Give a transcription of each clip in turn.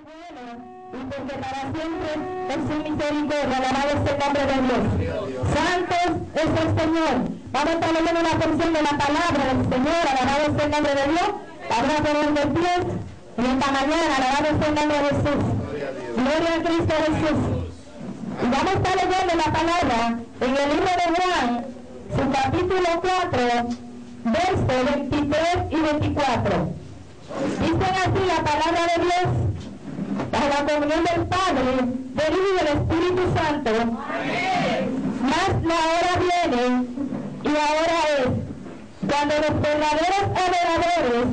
bueno, y porque para siempre es su misericordia. Alabado sea el nombre de Dios. Santo es el Señor. Vamos a estar leyendo una porción de la palabra del Señor. Alabado sea el nombre de Dios. Vamos a poner de pie en esta mañana. Alabado sea el nombre de Jesús. Gloria a Cristo Jesús. Y vamos a estar leyendo la palabra en el libro de Juan, su capítulo 4, versos 23 y 24. Dicen así la palabra de Dios, bajo la comunión del Padre, del Hijo y del Espíritu Santo. Mas la hora viene, y ahora es, cuando los verdaderos adoradores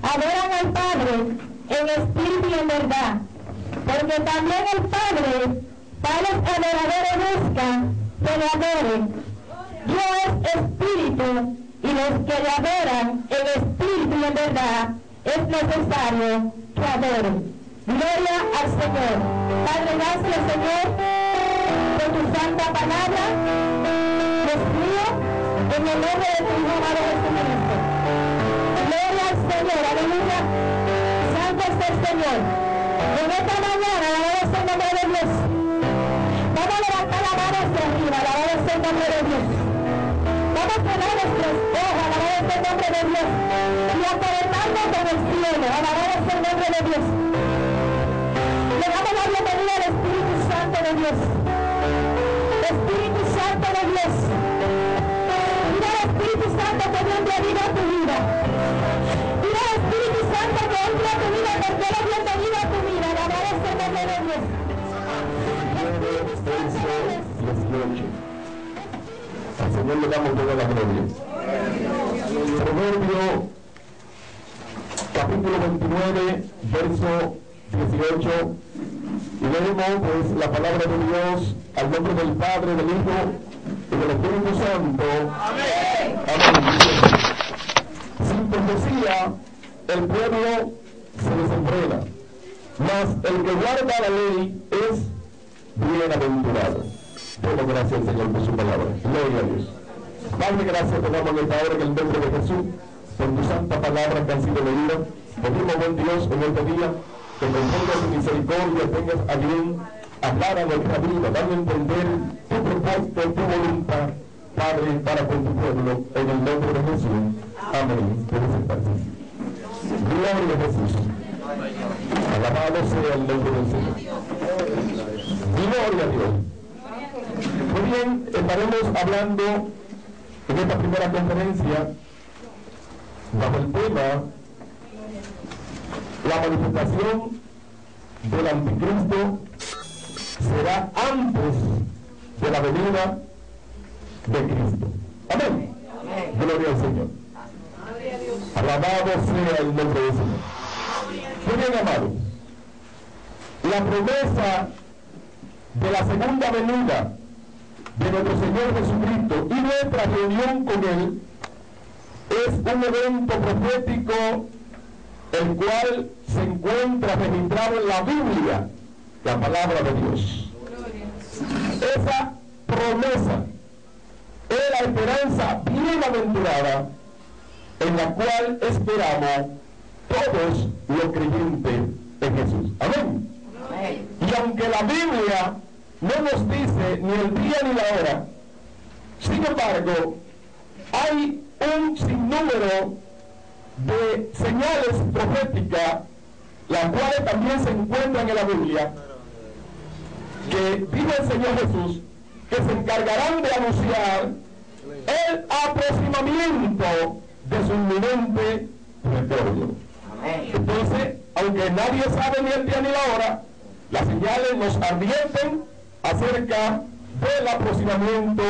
adoran al Padre en espíritu y en verdad. Porque también el Padre, tales adoradores buscan que le adoren. Dios es espíritu, y los que le adoran en espíritu y en verdad, es necesario que adoren. Gloria al Señor. Padre, gracias, Señor, por tu santa palabra. Dios mío, en el nombre de tu Hijo amado Jesucristo. Gloria al Señor, aleluya. Santo es el Señor. En esta mañana, alabado sea el nombre de Dios. Vamos a levantar la mano hacia arriba, alabado sea el nombre de Dios. Vamos a cerrar nuestros ojos, alabado sea el nombre de Dios. Y a conectarnos con el cielo, alabado sea el nombre de Dios. Le damos la bienvenida al Espíritu Santo de Dios. Espíritu Santo de Dios. Mira al Espíritu Santo que entre vida a tu vida. Mira al Espíritu Santo que entre a tu vida, porque la bienvenida a tu vida. Alabado sea el nombre de Dios. Espíritu Santo de Dios. Al Señor le damos toda la gloria. Proverbio capítulo 29, verso 18. Y leemos pues la palabra de Dios al nombre del Padre, del Hijo y del Espíritu Santo. Amén. Amén. Sin profecía el pueblo se desenfrena, mas el que guarda la ley es bienaventurado. Demos gracias al Señor por su palabra. Gloria a Dios. Padre, gracias te damos en esta hora en el nombre de Jesús por tu santa palabra que han sido leídas. Pedimos, buen Dios, en este día que conforme a tu misericordia tengas a bien hablar a nuestra vida, dando a entender tu propósito, tu voluntad, Padre, para con tu pueblo, en el nombre de Jesús. Amén. Puedes sentarse. Gloria a Jesús. Alabado sea el nombre del Señor. Gloria a Dios. Muy bien, estaremos hablando en esta primera conferencia bajo el tema la manifestación del anticristo será antes de la venida de Cristo. Amén. Gloria al Señor. Alabado sea el nombre del Señor. Muy bien, amados. La promesa de la segunda venida de nuestro Señor Jesucristo y nuestra reunión con Él es un evento profético el cual se encuentra registrado en la Biblia, la palabra de Dios. Esa promesa es la esperanza bienaventurada en la cual esperamos todos los creyentes en Jesús. Amén. Y aunque la Biblia no nos dice ni el día ni la hora, sin embargo, hay un sinnúmero de señales proféticas, las cuales también se encuentran en la Biblia, que dijo el Señor Jesús, que se encargarán de anunciar el aproximamiento de su inminente retorno. Entonces, aunque nadie sabe ni el día ni la hora, las señales nos advierten acerca del aproximamiento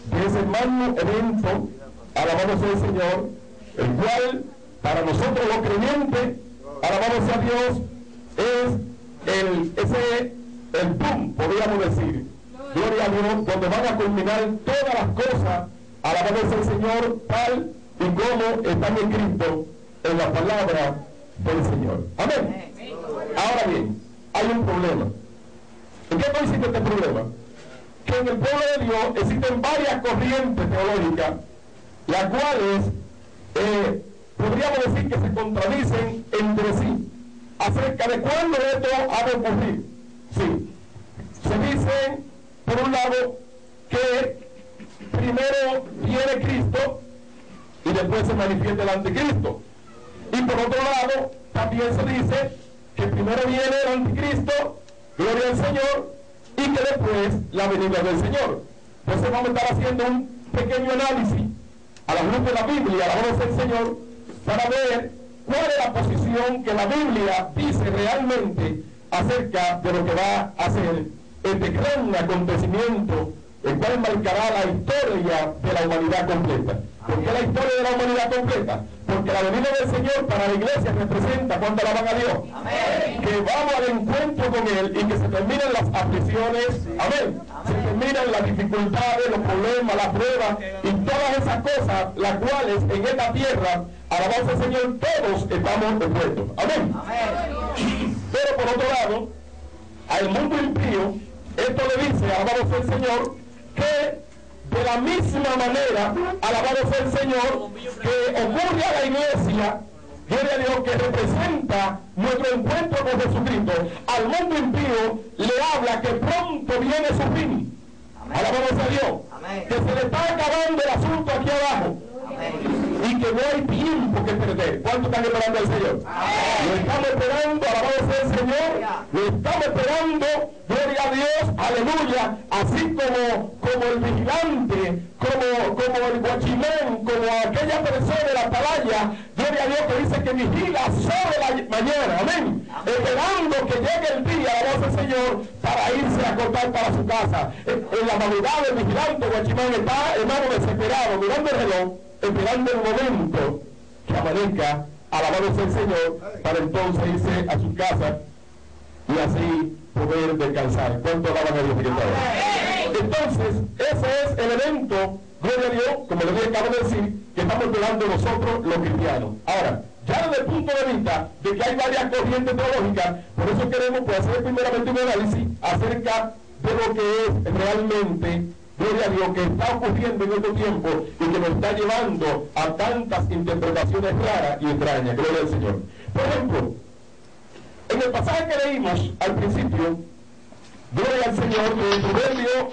de ese magno evento, alabado sea el Señor, el cual para nosotros los creyentes, alabado sea Dios, es el boom, podríamos decir, gloria a Dios, donde van a culminar todas las cosas, alabado sea el Señor, tal y como están escritos en la palabra del Señor. Amén. Ahora bien, hay un problema. ¿En qué consiste este problema? Que en el pueblo de Dios existen varias corrientes teológicas, las cuales podríamos decir que se contradicen entre sí. acerca de cuándo esto ha de ocurrir. Sí, se dice, por un lado, que primero viene Cristo y después se manifiesta el anticristo. Y por otro lado, también se dice que primero viene el anticristo, gloria al Señor, y que después la venida del Señor. Entonces vamos a estar haciendo un pequeño análisis a la luz de la Biblia, a la voz del Señor, para ver cuál es la posición que la Biblia dice realmente acerca de lo que va a ser este gran acontecimiento, el cual marcará la historia de la humanidad completa. ¿Por qué la historia de la humanidad completa? Porque la venida del Señor para la iglesia representa cuánto alaban a Dios. Amén. Que vamos al encuentro con Él y que se terminan las aflicciones. Amén. Se terminan las dificultades, los problemas, las pruebas y todas esas cosas, las cuales en esta tierra, alabamos al Señor, todos estamos expuestos. Amén. Amén. Pero por otro lado, al mundo impío, esto le dice, alabamos al Señor, que de la misma manera, alabado sea el Señor, que ocurre a la iglesia, gloria a Dios, que representa nuestro encuentro con Jesucristo, al mundo impío le habla que pronto viene su fin. Alabamos a Dios. Amén. Que se le está acabando el asunto aquí abajo. Amén. Y que no hay tiempo que perder. ¿Cuánto están esperando al Señor? Amén. Lo estamos esperando, alabado sea el Señor. Lo estamos esperando, gloria a Dios, aleluya. Así como el vigilante, como el guachimán, como aquella persona de la atalaya, gloria a Dios, que dice que vigila sobre la mañana. Amén. Esperando que llegue el día, alabado sea el Señor, para irse a acostar para su casa. En la madrugada el vigilante guachimán está, hermano, desesperado, mirando el reloj, esperando el momento que amanezca, alabado sea el Señor, para entonces irse a su casa y así poder descansar. ¿Cuánto alaban a Dios que está ahora? Entonces, ese es el evento, gloria a Dios, como les acabo de decir, que estamos esperando nosotros los cristianos. Ahora, ya desde el punto de vista de que hay varias corrientes teológicas, por eso queremos pues, hacer primeramente un análisis acerca de lo que es realmente, gloria a Dios, que está ocurriendo en estos tiempos y que nos está llevando a tantas interpretaciones raras y extrañas. Gloria al Señor. Por ejemplo, en el pasaje que leímos al principio, gloria al Señor, en Proverbio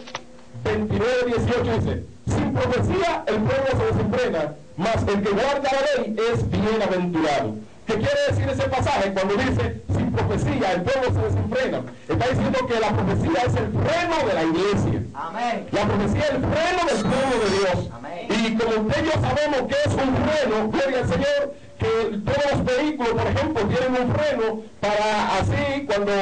29:18 dice: sin profecía el pueblo se desenfrena, mas el que guarda la ley es bienaventurado. ¿Qué quiere decir ese pasaje cuando dice sin profecía el pueblo se desenfrena? Está diciendo que la profecía es el freno de la iglesia. Amén. La profecía es el freno del pueblo de Dios. Amén. Y como usted y yo sabemos que es un freno, gloria al Señor, que todos los vehículos, por ejemplo, tienen un freno para así, cuando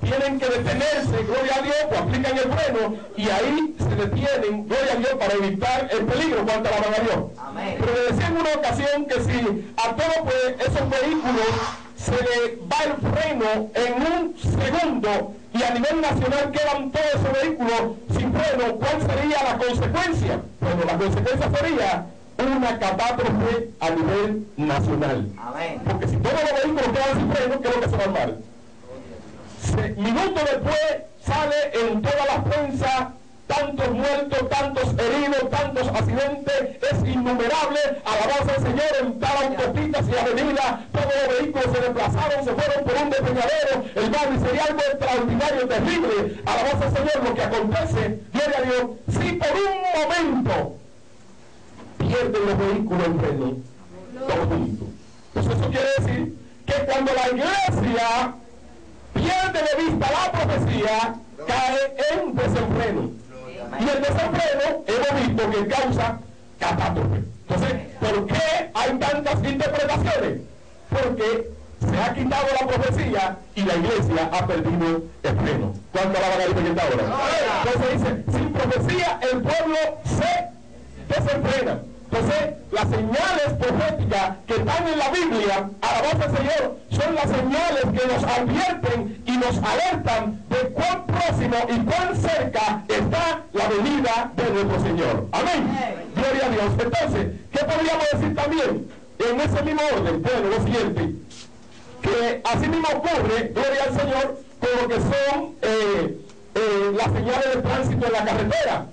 tienen que detenerse, gloria a Dios, pues aplican el freno y ahí se detienen, gloria a Dios, para evitar el peligro. ¿Cuánto alaban a Dios? Amén. Pero le decía en una ocasión que si a todos pues, esos vehículos se le va el freno en un segundo y a nivel nacional quedan todos esos vehículos sin freno, ¿cuál sería la consecuencia? Bueno, la consecuencia sería una catástrofe a nivel nacional. Amén. Porque si todos los vehículos quedan sin freno, ¿qué es lo que se va a armar? Minutos después sale en toda la prensa tantos muertos, tantos heridos, tantos accidentes, es innumerable. Alabanza al Señor, en tal autopistas y avenidas, todos los vehículos se desplazaron, se fueron por un despeñadero, el barrio, sería algo extraordinario, terrible. Alabanza al Señor, lo que acontece, gloria a Dios, si por un momento pierden los vehículos en freno, todos juntos. Entonces eso quiere decir que cuando la iglesia pierde de vista la profecía, cae en desenfreno. Y el desenfreno hemos visto que causa catástrofe. Entonces, ¿por qué hay tantas interpretaciones? Porque se ha quitado la profecía y la iglesia ha perdido el freno. ¿Cuánto la van a decir ahora? Entonces dice, sin profecía el pueblo se desenfrena. Entonces, las señales proféticas que están en la Biblia, alabanza al Señor, son las señales que nos advierten y nos alertan de cuán próximo y cuán cerca está la venida de nuestro Señor. Amén. Gloria a Dios. Entonces, ¿qué podríamos decir también? En ese mismo orden, bueno, lo siguiente, que así mismo ocurre, gloria al Señor, con lo que son las señales de tránsito en la carretera.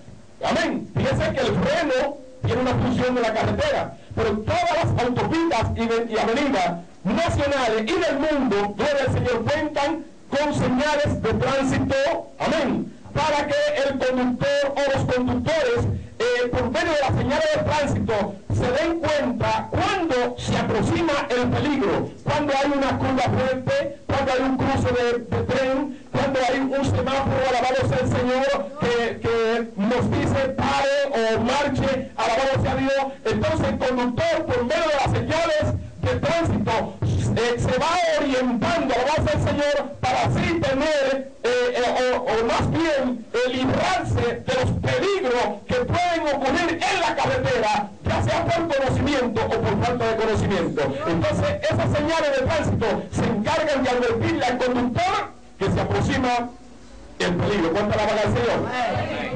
Amén. Fíjense que el freno tiene una función de la carretera, pero todas las autopistas y avenidas nacionales y del mundo, gloria al Señor, cuentan con señales de tránsito, amén, para que el conductor o los conductores, por medio de las señales de tránsito, se den cuenta cuando se aproxima el peligro, cuando hay una curva fuerte, cuando hay un cruce de tren, cuando hay un semáforo, alabado sea el Señor, que nos dice pare o marche, alabado sea Dios. Entonces el conductor, por medio de las señales de tránsito, se va orientando, alabado sea el Señor, para así tener, o más bien, librarse de los peligros que pueden ocurrir en la carretera, ya sea por conocimiento o por falta de conocimiento. Entonces esas señales de tránsito se encargan de advertirle al conductor que se aproxima el peligro. ¿Cuánto la paga el Señor?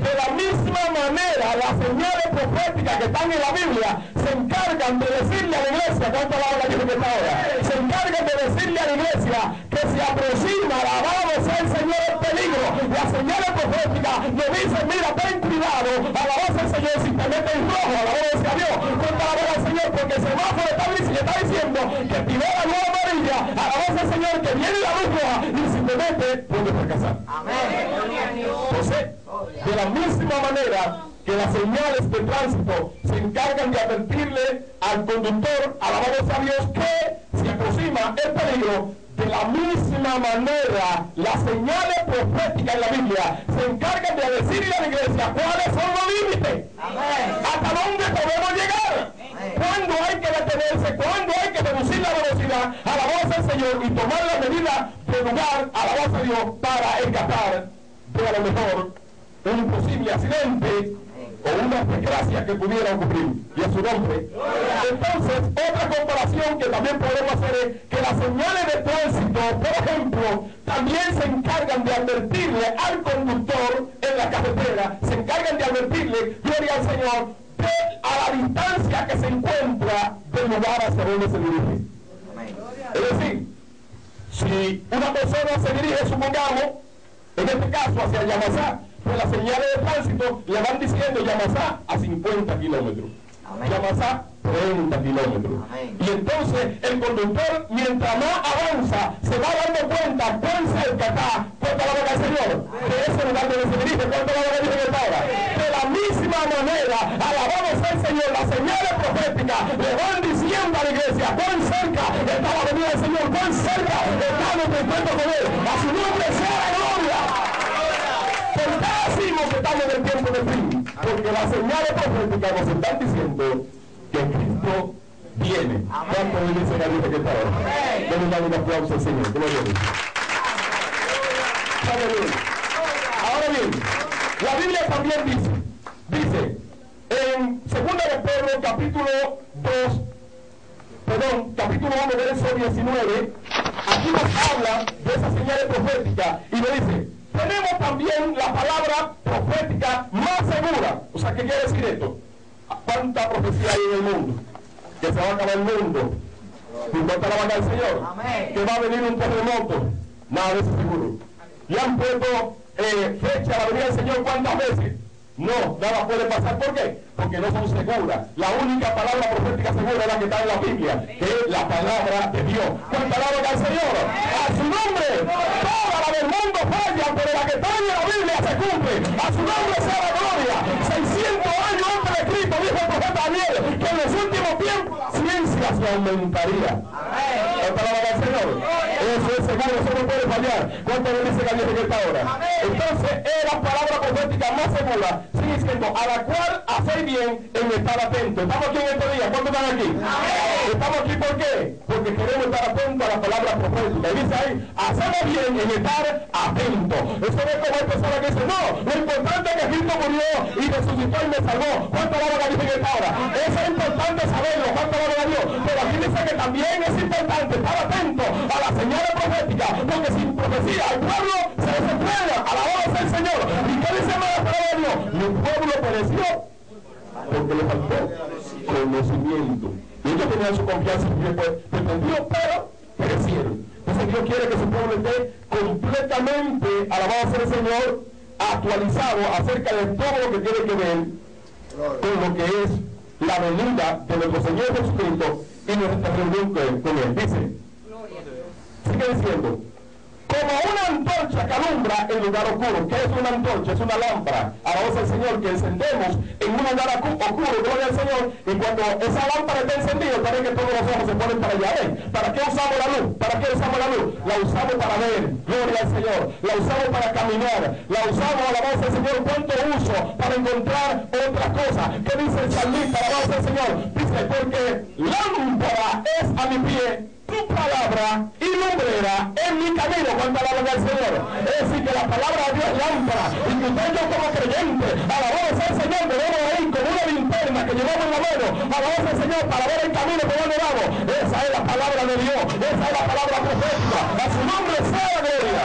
De la misma manera, las señales proféticas que están en la Biblia se encargan de decirle a la iglesia, ¿cuánto la paga el Señor ahora? Se encargan de decirle a la iglesia que se aproxima, alabado sea el Señor, el peligro. Las señales proféticas le dicen, mira, ten cuidado, alabado sea el Señor, si te metes en rojo, alabado sea Dios, ¿cuánto la paga el Señor? Porque el semáforo está diciendo que tiró la luz amarilla, alabado sea el Señor, que viene la luz roja, y si te metes, puedes fracasar. Amén. Entonces, de la misma manera que las señales de tránsito se encargan de advertirle al conductor, alabado sea Dios, que se aproxima el peligro, de la misma manera las señales proféticas en la Biblia se encargan de decirle a la iglesia cuáles son los límites, hasta dónde podemos llegar, cuándo hay que detenerse, cuándo hay que reducir la velocidad, alabado sea el Señor, y tomar la medida de lugar, alabado sea Dios, para escapar de a lo mejor un posible accidente o una desgracia que pudiera ocurrir, y a su nombre. Entonces, otra comparación que también podemos hacer es que las señales de tránsito, por ejemplo, también se encargan de advertirle al conductor en la carretera, se encargan de advertirle, gloria al Señor, a la distancia que se encuentra del lugar hacia donde se dirige. Es decir, si una persona se dirige, supongamos, en este caso hacia Yamasá, pues las señales de tránsito le van diciendo Yamasá a 50 kilómetros, Yamasá 30 kilómetros. Y entonces el conductor, mientras más avanza, se va dando cuenta cuán cerca está, cuánto la boca del Señor, de ese lugar donde se dirige, cuánto la boca dice que está ahora. De la misma manera, alabado sea el Señor, las señales proféticas le van diciendo a la iglesia cuán cerca está la venida del Señor, cuán cerca está nuestro encuentro con Él. A su nombre sea la gloria. ¿Por qué decimos que estamos en el tiempo del fin? Porque las señales proféticas nos están diciendo que Cristo viene. ¿Cuánto le dicen a Dios que está ahora? Denle un aplauso al Señor. Gloria a Dios. Ahora bien, la Biblia también dice en 2 de Pedro capítulo 1 verso 19, aquí nos habla de esas señales proféticas y le dice, tenemos también la palabra profética más segura. O sea, ¿qué quiere decir esto? ¿Cuánta profecía hay en el mundo? Que se va a acabar el mundo. ¿Cuánta la va a dar el Señor? Amén. Que va a venir un terremoto. Nada de eso seguro. ¿Le han puesto fecha a la venida del Señor cuántas veces? No, nada puede pasar. ¿Por qué? Porque no son seguras. La única palabra profética segura es la que está en la Biblia, que es la palabra de Dios. ¿Cuál palabra da el Señor? A su nombre. Toda la del mundo falla, pero la que está en la Biblia se cumple. A su nombre sea la gloria. 600 años antes de Cristo, dijo el profeta Daniel, que en los últimos tiempos la ciencia se aumentaría. ¿Cuál palabra da el Señor? Eso es seguro, eso no puede fallar. ¿Cuánto le dice la Biblia que está ahora? Entonces, es la palabra profética más segura, sigue siendo, a la cual hacéis bien en estar atentos. ¿Estamos aquí en este día? ¿Cuántos están aquí? ¿Estamos aquí por qué? Porque queremos estar atentos a la palabra profética. Y dice ahí, hacemos bien en estar atentos. Eso no es como hay personas que dicen, no, lo importante es que Cristo murió y resucitó y me salvó. ¿Cuánto la boca dice en esta hora? Eso es importante saberlo. ¿Cuánto la boca Dios? Pero aquí dice que también es importante estar atento a las señales proféticas, porque sin profecía el pueblo se desenfrena. Alabado sea el Señor. ¿Y qué dice la palabra de Dios? Mi pueblo pereció porque le faltó conocimiento. Y ellos tenían su confianza en Dios, pero perecieron. Entonces Dios quiere que su pueblo esté completamente, alabado sea el Señor, actualizado acerca de todo lo que tiene que ver con lo que es la venida de nuestro Señor Jesucristo y nuestra reunión con Él. Dice, sigue diciendo, como una antorcha que alumbra en lugar oscuro. ¿Qué es una antorcha? Es una lámpara. Alabamos al Señor, que encendemos en un lugar oscuro, gloria al Señor, y cuando esa lámpara está encendida, también que todos los ojos se ponen para allá. ¿Ven? ¿Para qué usamos la luz? ¿Para qué usamos la luz? La usamos para ver, gloria al Señor. La usamos para caminar. La usamos, alabamos al Señor, ¿cuánto uso? Para encontrar otras cosas. ¿Qué dice el salmista? Alabamos al Señor. Dice, porque lámpara es a mi pie tu palabra y lumbrera en mi camino. ¿Cuánta alabanza al Señor? Es decir, que la palabra de Dios es lámpara, y que usted y yo como creyente, alabamos al Señor, debemos ir con una linterna que llevamos en la mano, alabamos al Señor para ver el camino por donde vamos. Esa es la palabra de Dios, esa es la palabra profética. A su nombre sea la gloria.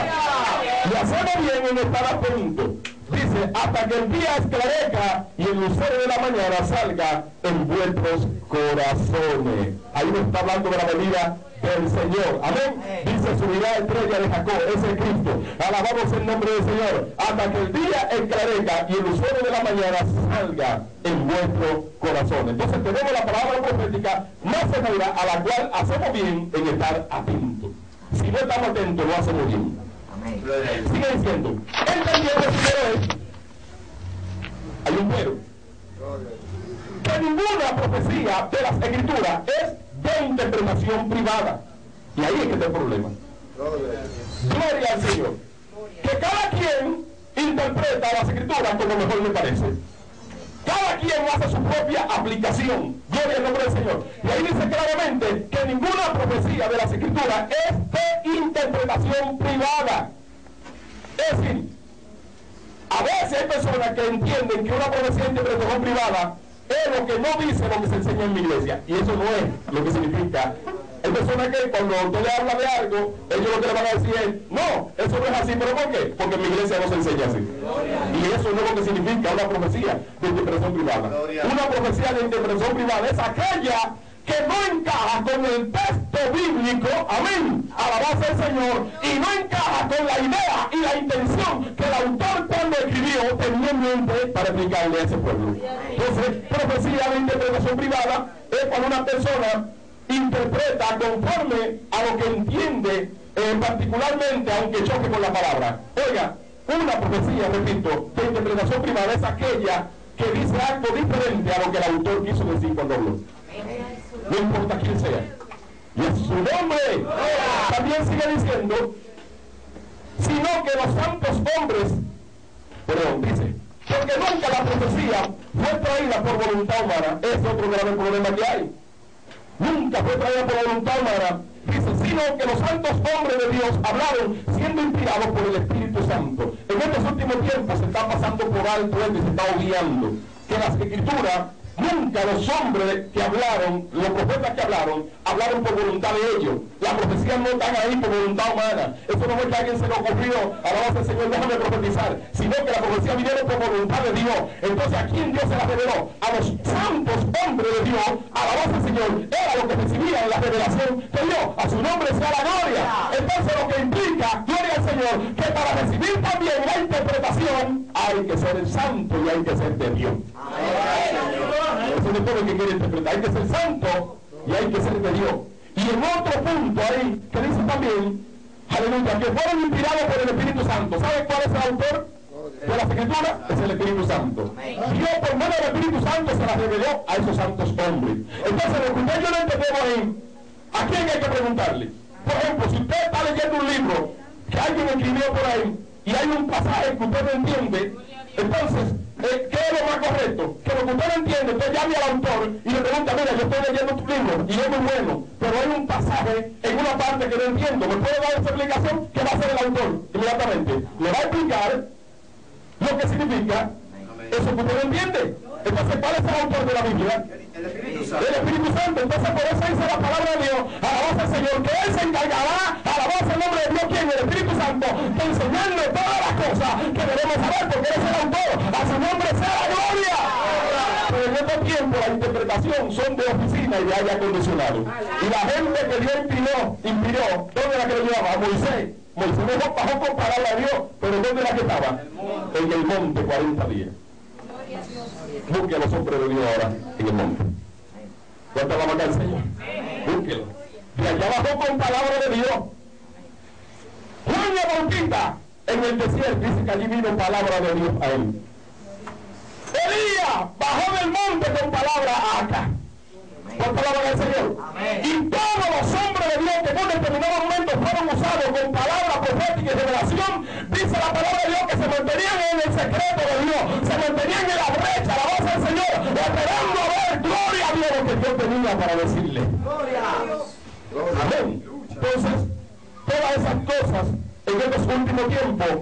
Y hacemos bien en estar atentos. Dice, hasta que el día esclarezca y el lucero de la mañana salga en vuestros corazones. Ahí nos está hablando de la venida del Señor. Amén. Dice, subirá estrella de Jacob, ese es Cristo. Alabamos el nombre del Señor. Hasta que el día esclarezca y el lucero de la mañana salga en vuestros corazones. Entonces tenemos la palabra profética más segura, a la cual hacemos bien en estar atentos. Si no estamos atentos, no hacemos bien. Sigue diciendo, entendiendo primero es, hay un pero, que ninguna profecía de las Escrituras es de interpretación privada. Y ahí es que está el problema. Gloria al Señor. Que cada quien interpreta las Escrituras como mejor le parece. Cada quien hace su propia aplicación. Gloria al nombre del Señor. Y ahí dice claramente que ninguna profecía de las Escrituras es de interpretación privada. Es decir, a veces hay personas que entienden que una profecía de interpretación privada es lo que no dice lo que se enseña en mi iglesia. Y eso no es lo que significa. Hay personas que cuando usted le habla de algo, ellos lo que le van a decir es, no, eso no es así. ¿Pero por qué? Porque en mi iglesia no se enseña así. Y eso no es lo que significa una profecía de interpretación privada. Una profecía de interpretación privada es aquella que no encaja con el texto bíblico, amén, alabanza al Señor, y no encaja con la idea y la intención que el autor cuando escribió tenía en mente para explicarle a ese pueblo. Entonces, profecía de interpretación privada es cuando una persona interpreta conforme a lo que entiende, particularmente aunque choque con la palabra. Oiga, una profecía, repito, de interpretación privada es aquella que dice algo diferente a lo que el autor quiso decir cuando habló. No importa quién sea. Y es su nombre. También sigue diciendo, sino que los santos hombres, dice, porque nunca la profecía fue traída por voluntad humana. Es otro grave problema que hay. Nunca fue traída por voluntad humana. Dice, sino que los santos hombres de Dios hablaron siendo inspirados por el Espíritu Santo. En estos últimos tiempos se está pasando por alto esto y se está obviando que las Escrituras, nunca los hombres que hablaron, los profetas que hablaron por voluntad de ellos. Las profecías no están ahí por voluntad humana. Eso no fue que a alguien se le ocurrió, alabanza al Señor, déjame profetizar, sino que la profecía vinieron por voluntad de Dios. Entonces, ¿a quién Dios se la reveló? A los santos hombres de Dios, alabanza al Señor, era lo que recibían la revelación de Dios. A su nombre sea la gloria. Entonces, lo que implica, gloria al Señor, que para recibir también la interpretación hay que ser el santo y hay que ser de Dios. Eso no es todo lo que quiere interpretar. Hay que ser santo y hay que ser de Dios. Y en otro punto ahí, que dice también, aleluya, que fueron inspirados por el Espíritu Santo. ¿Saben cuál es el autor de las Escrituras? Es el Espíritu Santo. Dios por medio del Espíritu Santo se las reveló a esos santos hombres. Entonces, lo que usted y yo no entendemos ahí, ¿a quién hay que preguntarle? Por ejemplo, si usted está leyendo un libro que alguien escribió por ahí y hay un pasaje que usted no entiende, entonces, ¿qué es lo más correcto? Que lo que usted no entiende, usted llame al autor y le pregunta, mira, yo estoy leyendo tu libro y es muy bueno, pero hay un pasaje en una parte que no entiendo, ¿me puede dar esa explicación? ¿Qué va a hacer el autor? Inmediatamente le va a explicar lo que significa eso que usted no entiende. Entonces, ¿cuál es el autor de la Biblia? El Espíritu Santo. Entonces, por eso dice la palabra de Dios, alabanza al Señor, que Él se encargará, alabanza el nombre de Dios, ¿quién? El Espíritu Santo, de enseñarle todas las cosas que debemos saber, porque Él es el autor. A su nombre sea la gloria. Pero en estos tiempos la interpretación son de oficina y de aire acondicionado. Y la gente que Dios inspiró, ¿dónde era que lo llevaba? A Moisés. Moisés no bajó con palabra a Dios, pero ¿dónde era que estaba? En el monte 40 días. Busque a los hombres de Dios ahora en el monte. ¿Cuánto va a matar el Señor? Búsquelo. De allá bajó con palabra de Dios. Juan la Bautista en el desierto dice que allí vino palabra de Dios a él. Elías bajó del monte con palabra acá. ¿Cuánto palabra del Señor? Y todos los hombres de Dios que en un determinado momento fueron usados con palabra profética y revelación, dice la palabra de Dios que se mantenían en el secreto de Dios, se mantenían en la brecha, la voz del Señor, esperando a ver, gloria a Dios, lo que Dios tenía para decirle. Amén. Entonces, todas esas cosas en estos últimos tiempos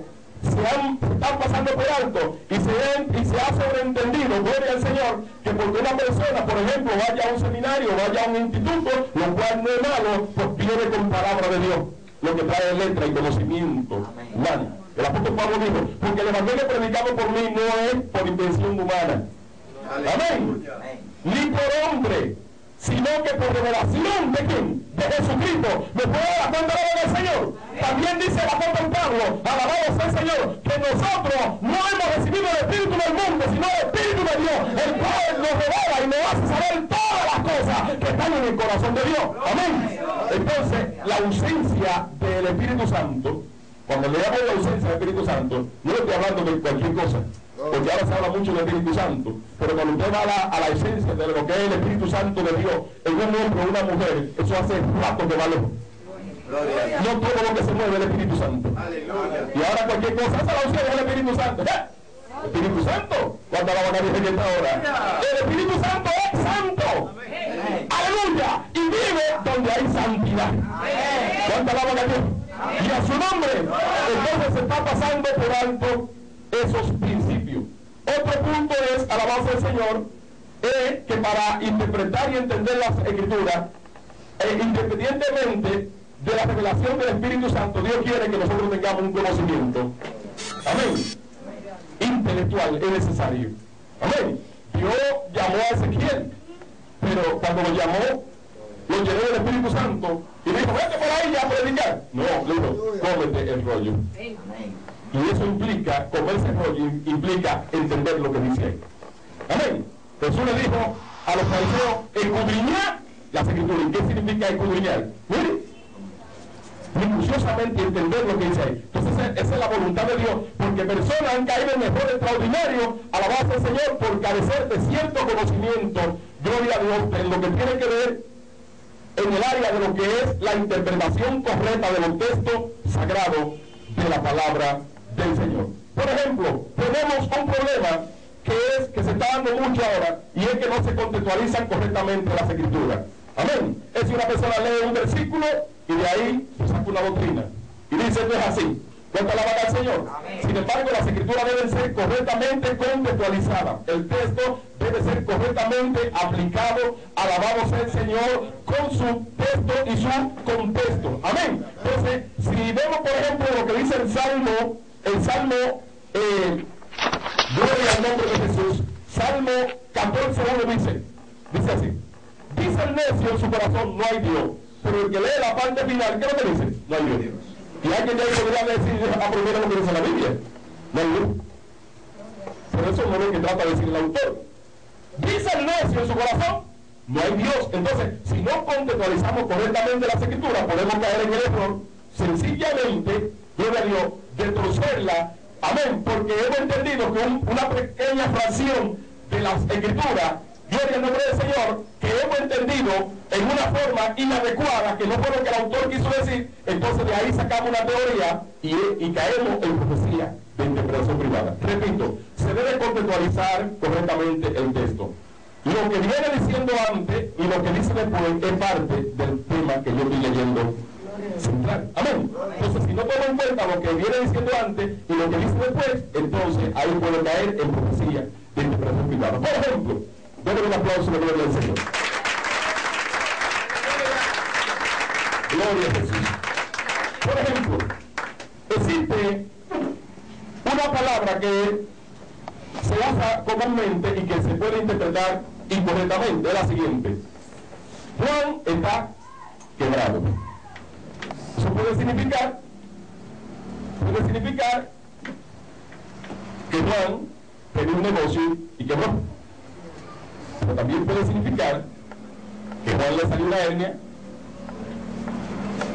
se están pasando por alto y se ha sobreentendido, gloria al Señor, que porque una persona, por ejemplo, vaya a un seminario, vaya a un instituto, lo cual no es malo, pues viene con palabra de Dios, lo que trae letra y conocimiento humano. El apóstol Pablo dijo, porque el evangelio predicado por mí no es por intención humana. Amén. Ni por hombre, sino que por revelación de quién, de Jesucristo. ¿Me puede dar cuenta del Señor? También dice el apóstol Pablo, alabado sea el Señor, que nosotros no hemos recibido el Espíritu del mundo, sino el Espíritu de Dios, el cual nos revela y nos hace saber todas las cosas que están en el corazón de Dios. Amén. Entonces, la ausencia del Espíritu Santo, cuando le llamo la ausencia del Espíritu Santo, no estoy hablando de cualquier cosa, porque ahora se habla mucho del Espíritu Santo, pero cuando usted va a la esencia de lo que es el Espíritu Santo de Dios, en un hombre o una mujer, eso hace rato que vale. No todo lo que se mueve es el Espíritu Santo. Y ahora cualquier cosa, esa es la ausencia del Espíritu Santo. Espíritu Santo, cuando la van a decir que está ahora. El Espíritu Santo es santo. Aleluya. Y vive donde hay santidad. ¿Cuánta la van a decir? Y a su nombre. Entonces se está pasando por alto esos principios. Otro punto es, alabanza del Señor, que para interpretar y entender las Escrituras, independientemente de la revelación del Espíritu Santo, Dios quiere que nosotros tengamos un conocimiento, amén, intelectual, es necesario. Amén. Dios llamó a Ezequiel, pero cuando lo llamó, lo llenó del Espíritu Santo y dijo, vete por ahí ya a predicar. No, le dijo, cómete el rollo. Y eso implica, comerse el rollo, implica entender lo que dice ahí. Amén. Jesús le dijo a los fariseos, escudriñar las Escrituras. ¿Y qué significa escudriñar? Mire, minuciosamente entender lo que dice ahí. Entonces esa es la voluntad de Dios, porque personas han caído en error extraordinario a la base del Señor por carecer de cierto conocimiento, gloria a Dios, en lo que tiene que ver en el área de lo que es la interpretación correcta de los textos sagrados de la palabra del Señor. Por ejemplo, tenemos un problema que se está dando mucho ahora, y es que no se contextualizan correctamente las Escrituras. Amén. Es si una persona lee un versículo y de ahí se saca una doctrina y dice no es así. ¿Cuánto alaban al Señor? Amén. Sin embargo, las Escrituras deben ser correctamente contextualizadas. El texto debe ser correctamente aplicado, alabado sea el Señor, con su texto y su contexto. Amén. Entonces, si vemos por ejemplo lo que dice el Salmo, gloria al nombre de Jesús, Salmo 14:1 dice así: dice el necio en su corazón, no hay Dios. Pero el que lee la parte final, ¿qué es lo que dice? No hay Dios. Y alguien de ahí podría decir, aprender lo que dice la Biblia. No hay Dios. Pero eso no es lo que trata de decir el autor. Dice el necio en su corazón, no hay Dios. Entonces, si no contextualizamos correctamente las Escrituras, podemos caer en el error, sencillamente, gloria a Dios, de torcerla. Amén. Porque hemos entendido que una pequeña fracción de las Escrituras, gloria al nombre del Señor, que hemos entendido en una forma inadecuada, que no fue lo que el autor quiso decir, entonces de ahí sacamos una teoría y caemos en profecía de interpretación privada. Repito, se debe contextualizar correctamente el texto. Lo que viene diciendo antes y lo que dice después es parte del tema que yo estoy leyendo central. Amén. Entonces, si no tomo en cuenta lo que viene diciendo antes y lo que dice después, entonces ahí puedo caer en profecía de interpretación privada. Por ejemplo, denle un aplauso a la gloria del Señor. Gloria a Jesús. Por ejemplo, existe una palabra que se usa comúnmente y que se puede interpretar incorrectamente. Es la siguiente: Juan está quebrado. Eso puede significar que Juan tenía un negocio y quebró. Pero también puede significar que Juan le salió una hernia,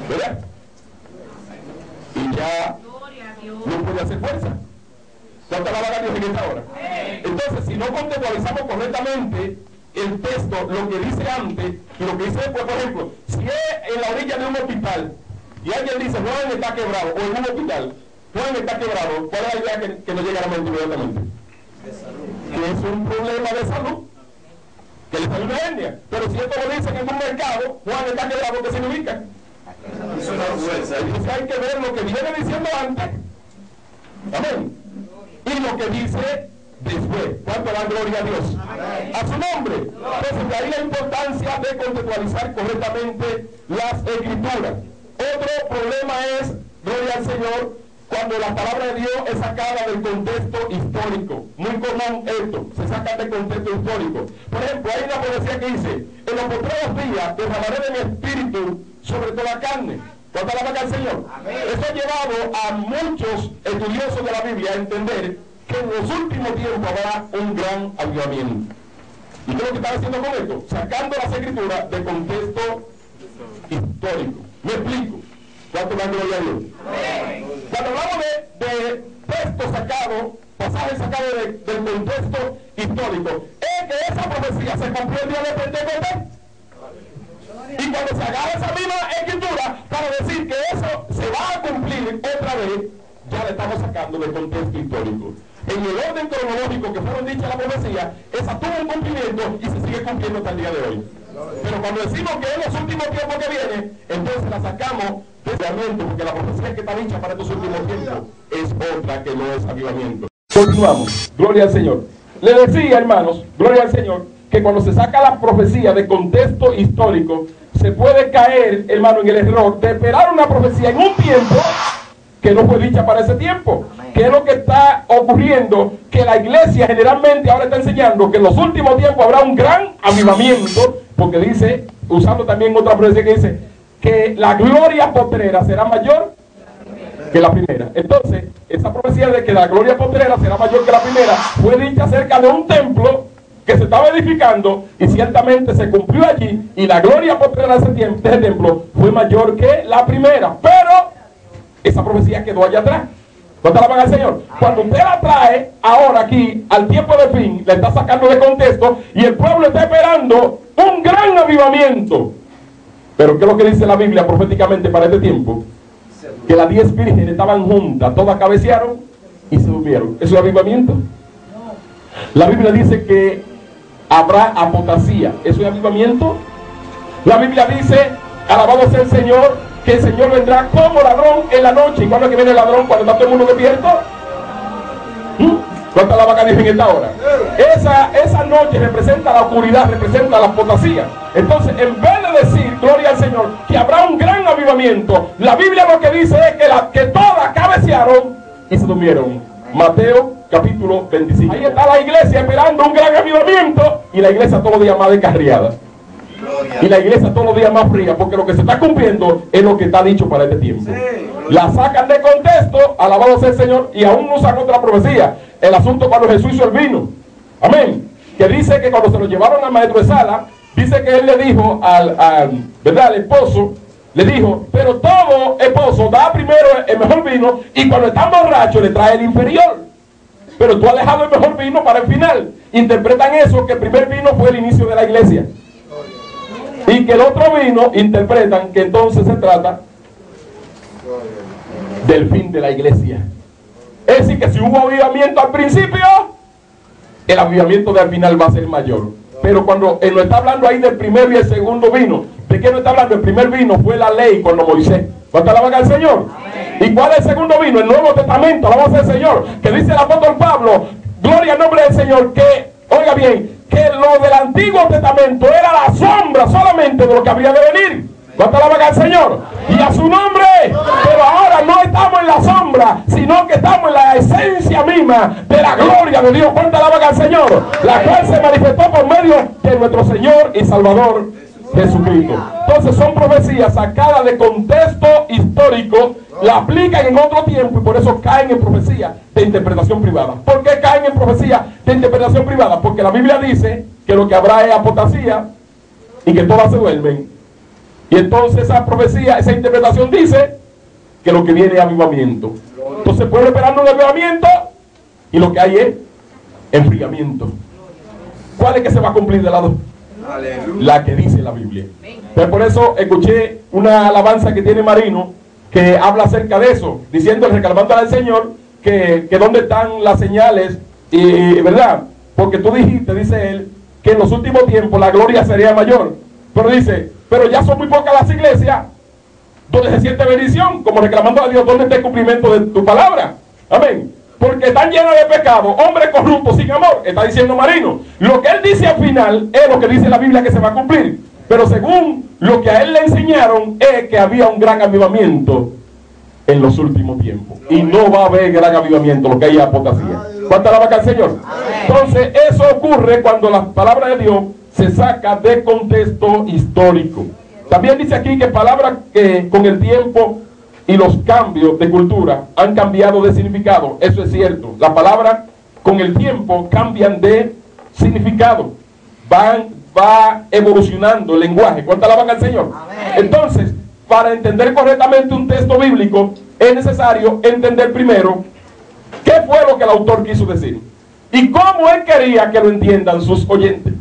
¿verdad? Y ya no puede hacer fuerza. ¿Cuánta la van a Dios en esta hora? Entonces, si no contextualizamos correctamente el texto, lo que dice antes y lo que dice después, por ejemplo, si es en la orilla de un hospital y alguien dice Juan está quebrado, o en un hospital Juan está quebrado, ¿cuál es la idea que no llega a la mente inmediatamente? Que es un problema de salud, que le salió una hernia. Pero si esto lo dicen en un mercado, Juan está quebrado, ¿qué significa? Entonces hay que ver lo que viene diciendo antes, amén, y lo que dice después. ¿Cuánto da gloria a Dios? Amén. A su nombre. Entonces de ahí la importancia de contextualizar correctamente las escrituras. Otro problema es, gloria al Señor, cuando la palabra de Dios es sacada del contexto histórico. Muy común esto, se saca del contexto histórico. Por ejemplo, hay una profecía que dice, en los postreros días derramaré de mi espíritu sobre toda carne. ¿Cuánto alaban al Señor? Amén. Eso ha llevado a muchos estudiosos de la Biblia a entender que en los últimos tiempos habrá un gran avivamiento. ¿Y qué es lo que están haciendo con esto? Sacando las escrituras del contexto histórico. Me explico. ¿Cuánto dan gloria a Dios? Amén. Cuando hablamos de textos sacados, pasajes sacados del contexto histórico, es que esa profecía se cumplió el día de Pentecostés. Y cuando se agarra esa misma escritura para decir que eso se va a cumplir otra vez, ya le estamos sacando del contexto histórico. En el orden cronológico que fueron dichas la profecía, esa tuvo un cumplimiento y se sigue cumpliendo hasta el día de hoy. Pero cuando decimos que en los últimos tiempos que vienen, entonces la sacamos de avivamiento, porque la profecía que está dicha para estos últimos tiempos es otra que no es avivamiento. Continuamos. Gloria al Señor. Le decía, hermanos, gloria al Señor, que cuando se saca la profecía de contexto histórico, se puede caer, hermano, en el error de esperar una profecía en un tiempo que no fue dicha para ese tiempo. ¿Qué es lo que está ocurriendo? Que la iglesia generalmente ahora está enseñando que en los últimos tiempos habrá un gran avivamiento, porque dice, usando también otra profecía que dice, que la gloria postrera será mayor que la primera. Entonces, esa profecía de que la gloria postrera será mayor que la primera fue dicha acerca de un templo que se estaba edificando y ciertamente se cumplió allí, y la gloria postrera de ese templo fue mayor que la primera, pero esa profecía quedó allá atrás. ¿Cuánto alaban al Señor? Cuando usted la trae ahora aquí al tiempo de fin, la está sacando de contexto y el pueblo está esperando un gran avivamiento. Pero ¿qué es lo que dice la Biblia proféticamente para este tiempo? Que las 10 vírgenes estaban juntas, todas cabecearon y se durmieron. ¿Eso es avivamiento? La Biblia dice que habrá apostasía. ¿Eso es avivamiento? La Biblia dice, alabado sea el Señor, que el Señor vendrá como ladrón en la noche. ¿Y cuándo es que viene el ladrón? Cuando está todo el mundo despierto. ¿Cuánta alabanza Dios en esta hora? Esa noche representa la oscuridad, representa la apostasía. Entonces, en vez de decir, gloria al Señor, que habrá un gran avivamiento, la Biblia lo que dice es que todas cabecearon y se durmieron. Mateo capítulo 25. Ahí está la iglesia esperando un gran avivamiento y la iglesia todos los días más descarriada. Y la iglesia todos los días más fría, porque lo que se está cumpliendo es lo que está dicho para este tiempo. La sacan de contexto, alabado sea el Señor, y aún usan otra profecía. El asunto cuando Jesús hizo el vino. Amén. Que dice que cuando se lo llevaron al maestro de sala, dice que él le dijo ¿verdad? Al esposo, le dijo, pero todo esposo da primero el mejor vino y cuando está borracho le trae el inferior. Pero tú has dejado el mejor vino para el final. Interpretan eso, que el primer vino fue el inicio de la iglesia. Y que el otro vino, interpretan que entonces se trata del fin de la iglesia. Es decir, que si hubo avivamiento al principio, el avivamiento del final va a ser mayor. Pero cuando él no está hablando ahí del primero y el segundo vino, ¿de qué no está hablando? El primer vino fue la ley cuando Moisés. ¿Cuánto alaban al Señor? Amén. ¿Y cuál es el segundo vino? El Nuevo Testamento, alabamos al Señor. Que dice el apóstol Pablo, gloria al nombre del Señor, que, oiga bien, que lo del Antiguo Testamento era la sombra solamente de lo que habría de venir. ¿Cuánto alaban al Señor? Y a su nombre. Pero ahora no estamos en la sombra, sino que estamos en la esencia misma de la gloria de Dios. ¿Cuánto alaban al Señor? La cual se manifestó por medio de nuestro Señor y Salvador Jesucristo. Entonces son profecías sacadas de contexto histórico, la aplican en otro tiempo y por eso caen en profecía de interpretación privada. ¿Por qué caen en profecía de interpretación privada? Porque la Biblia dice que lo que habrá es apostasía, y que todas se duermen. Y entonces esa profecía, esa interpretación dice que lo que viene es avivamiento. Entonces el pueblo esperando un avivamiento y lo que hay es enfriamiento. ¿Cuál es que se va a cumplir de lado? La que dice la Biblia. Entonces por eso escuché una alabanza que tiene Marino que habla acerca de eso, diciendo, reclamando al Señor que dónde están las señales, y verdad, porque tú dijiste, dice él, que en los últimos tiempos la gloria sería mayor. Pero dice, pero ya son muy pocas las iglesias donde se siente bendición, como reclamando a Dios, ¿dónde está el cumplimiento de tu palabra? Amén. Porque están llenas de pecado, hombres corruptos sin amor, está diciendo Marino. Lo que él dice al final es lo que dice la Biblia que se va a cumplir. Pero según lo que a él le enseñaron es que había un gran avivamiento en los últimos tiempos. Y no va a haber gran avivamiento, lo que hay es apostasía. ¿Cuánta la vaca al Señor? Entonces eso ocurre cuando la palabra de Dios se saca de contexto histórico. También dice aquí que palabras que con el tiempo y los cambios de cultura han cambiado de significado. Eso es cierto. Las palabras con el tiempo cambian de significado. Va evolucionando el lenguaje. ¿Cuánta alaban al Señor? Entonces, para entender correctamente un texto bíblico, es necesario entender primero qué fue lo que el autor quiso decir y cómo él quería que lo entiendan sus oyentes.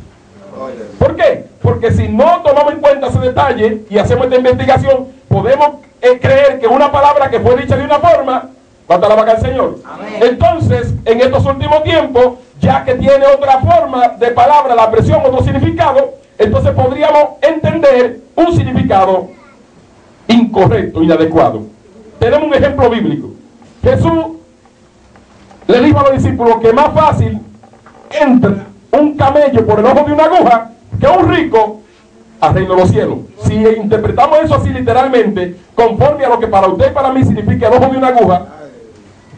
¿Por qué? Porque si no tomamos en cuenta ese detalle y hacemos esta investigación, podemos creer que una palabra que fue dicha de una forma va a estar la vaca al Señor. Entonces, en estos últimos tiempos, ya que tiene otra forma de palabra, la expresión, otro significado, entonces podríamos entender un significado incorrecto, inadecuado. Tenemos un ejemplo bíblico. Jesús le dijo a los discípulos que más fácil entra un camello por el ojo de una aguja que un rico al reino de los cielos. Si interpretamos eso así literalmente, conforme a lo que para usted y para mí significa el ojo de una aguja,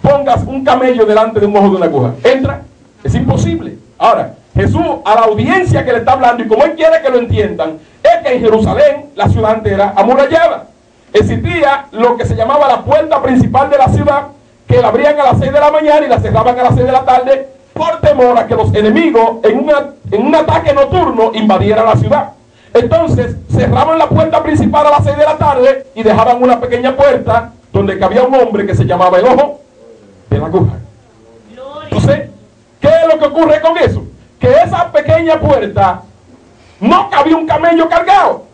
pongas un camello delante de un ojo de una aguja, ¿entra? Es imposible. Ahora, Jesús a la audiencia que le está hablando, y como él quiere que lo entiendan, es que en Jerusalén, la ciudad entera amurallada, existía lo que se llamaba la puerta principal de la ciudad, que la abrían a las 6 de la mañana y la cerraban a las 6 de la tarde, por temor a que los enemigos en un ataque nocturno invadieran la ciudad. Entonces cerraban la puerta principal a las 6 de la tarde y dejaban una pequeña puerta donde cabía un hombre que se llamaba el ojo de la aguja. Entonces, ¿qué es lo que ocurre con eso? Que esa pequeña puerta no cabía un camello cargado.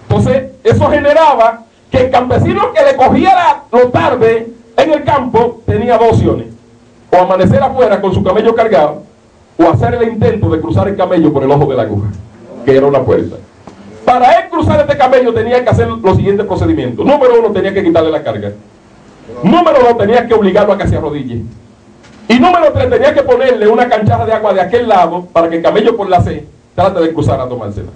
Entonces eso generaba que el campesino que le cogía lo tarde en el campo tenía dos opciones: o amanecer afuera con su camello cargado, o hacer el intento de cruzar el camello por el ojo de la aguja, que era una puerta. Para él cruzar este camello tenía que hacer los siguientes procedimientos. Número 1, tenía que quitarle la carga. Número 2, tenía que obligarlo a que se arrodille. Y número 3, tenía que ponerle una canchaja de agua de aquel lado para que el camello por la sed trate de cruzar a tomársela.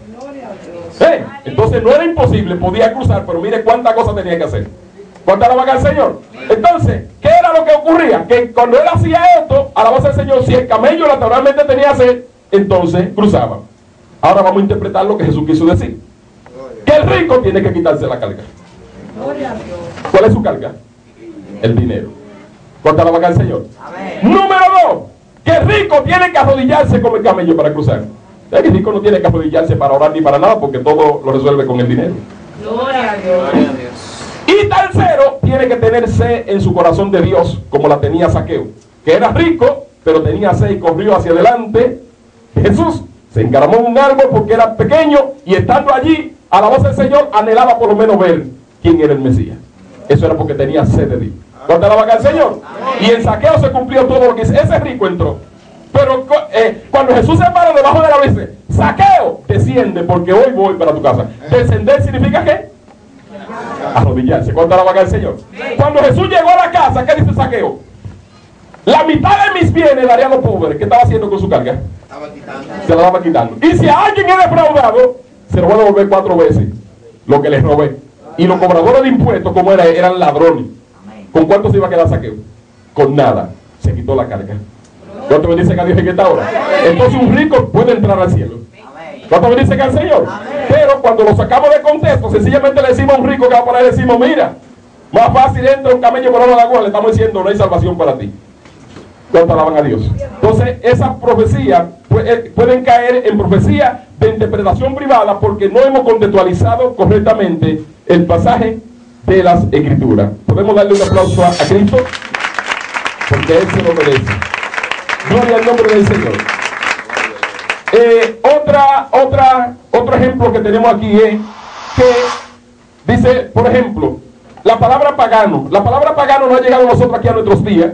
Entonces no era imposible, podía cruzar, pero mire cuántas cosas tenía que hacer. ¿Cuánta alabanza al Señor? Entonces, ¿qué era lo que ocurría? Que cuando él hacía esto, alabanza al Señor, si el camello naturalmente tenía sed, entonces cruzaba. Ahora vamos a interpretar lo que Jesús quiso decir. Que el rico tiene que quitarse la carga. ¿Cuál es su carga? El dinero. ¿Cuánta alabanza al Señor? Número 2, que el rico tiene que arrodillarse como el camello para cruzar. El rico no tiene que arrodillarse para orar ni para nada, porque todo lo resuelve con el dinero. Gloria a Dios. Y tercero, tiene que tener sed en su corazón de Dios, como la tenía Zaqueo, que era rico, pero tenía sed y corrió hacia adelante. Jesús se encaramó en un árbol porque era pequeño, y estando allí, a la voz del Señor, anhelaba por lo menos ver quién era el Mesías. Eso era porque tenía sed de Dios. ¿Cuánto alaban al Señor? Y en Zaqueo se cumplió todo lo que dice. Ese rico entró. Pero cuando Jesús se para debajo de la luz, dice: Zaqueo, desciende, porque hoy voy para tu casa. Descender significa ¿qué? Arrodillarse. ¿Cuánto alaban al Señor? Cuando Jesús llegó a la casa, ¿qué dice Zaqueo? La mitad de mis bienes daré a los pobres. ¿Qué estaba haciendo con su carga? Se la estaba quitando. Y si a alguien he defraudado, se lo voy a devolver 4 veces lo que les robé. Y los cobradores de impuestos, como eran ladrones. ¿Con cuánto se iba a quedar Zaqueo? Con nada. Se quitó la carga. ¿Cuánto me dicen a Dios en esta hora? Entonces un rico puede entrar al cielo. ¿Cuánto me dicen al Señor? Pero cuando lo sacamos de contexto, sencillamente le decimos a un rico que va por ahí, le decimos: mira, más fácil entra un camello por la agua, le estamos diciendo: no hay salvación para ti. ¿Cuánto alaban a Dios? Entonces esas profecías pueden caer en profecía de interpretación privada porque no hemos contextualizado correctamente el pasaje de las Escrituras. Podemos darle un aplauso a Cristo porque Él se lo merece. Gloria al nombre del Señor. Otro ejemplo que tenemos aquí es que dice, por ejemplo, la palabra pagano. La palabra pagano no ha llegado a nosotros aquí a nuestros días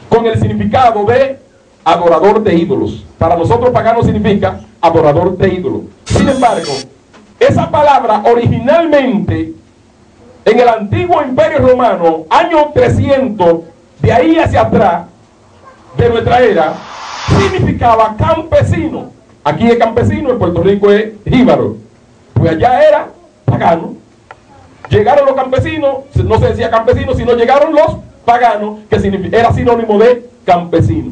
con el significado de adorador de ídolos. Para nosotros pagano significa adorador de ídolos. Sin embargo, esa palabra originalmente en el antiguo imperio romano, año 300, de ahí hacia atrás, de nuestra era, significaba campesino. Aquí es campesino, en Puerto Rico es jíbaro. Pues allá era pagano. Llegaron los campesinos, no se decía campesinos, sino llegaron los paganos, que era sinónimo de campesino.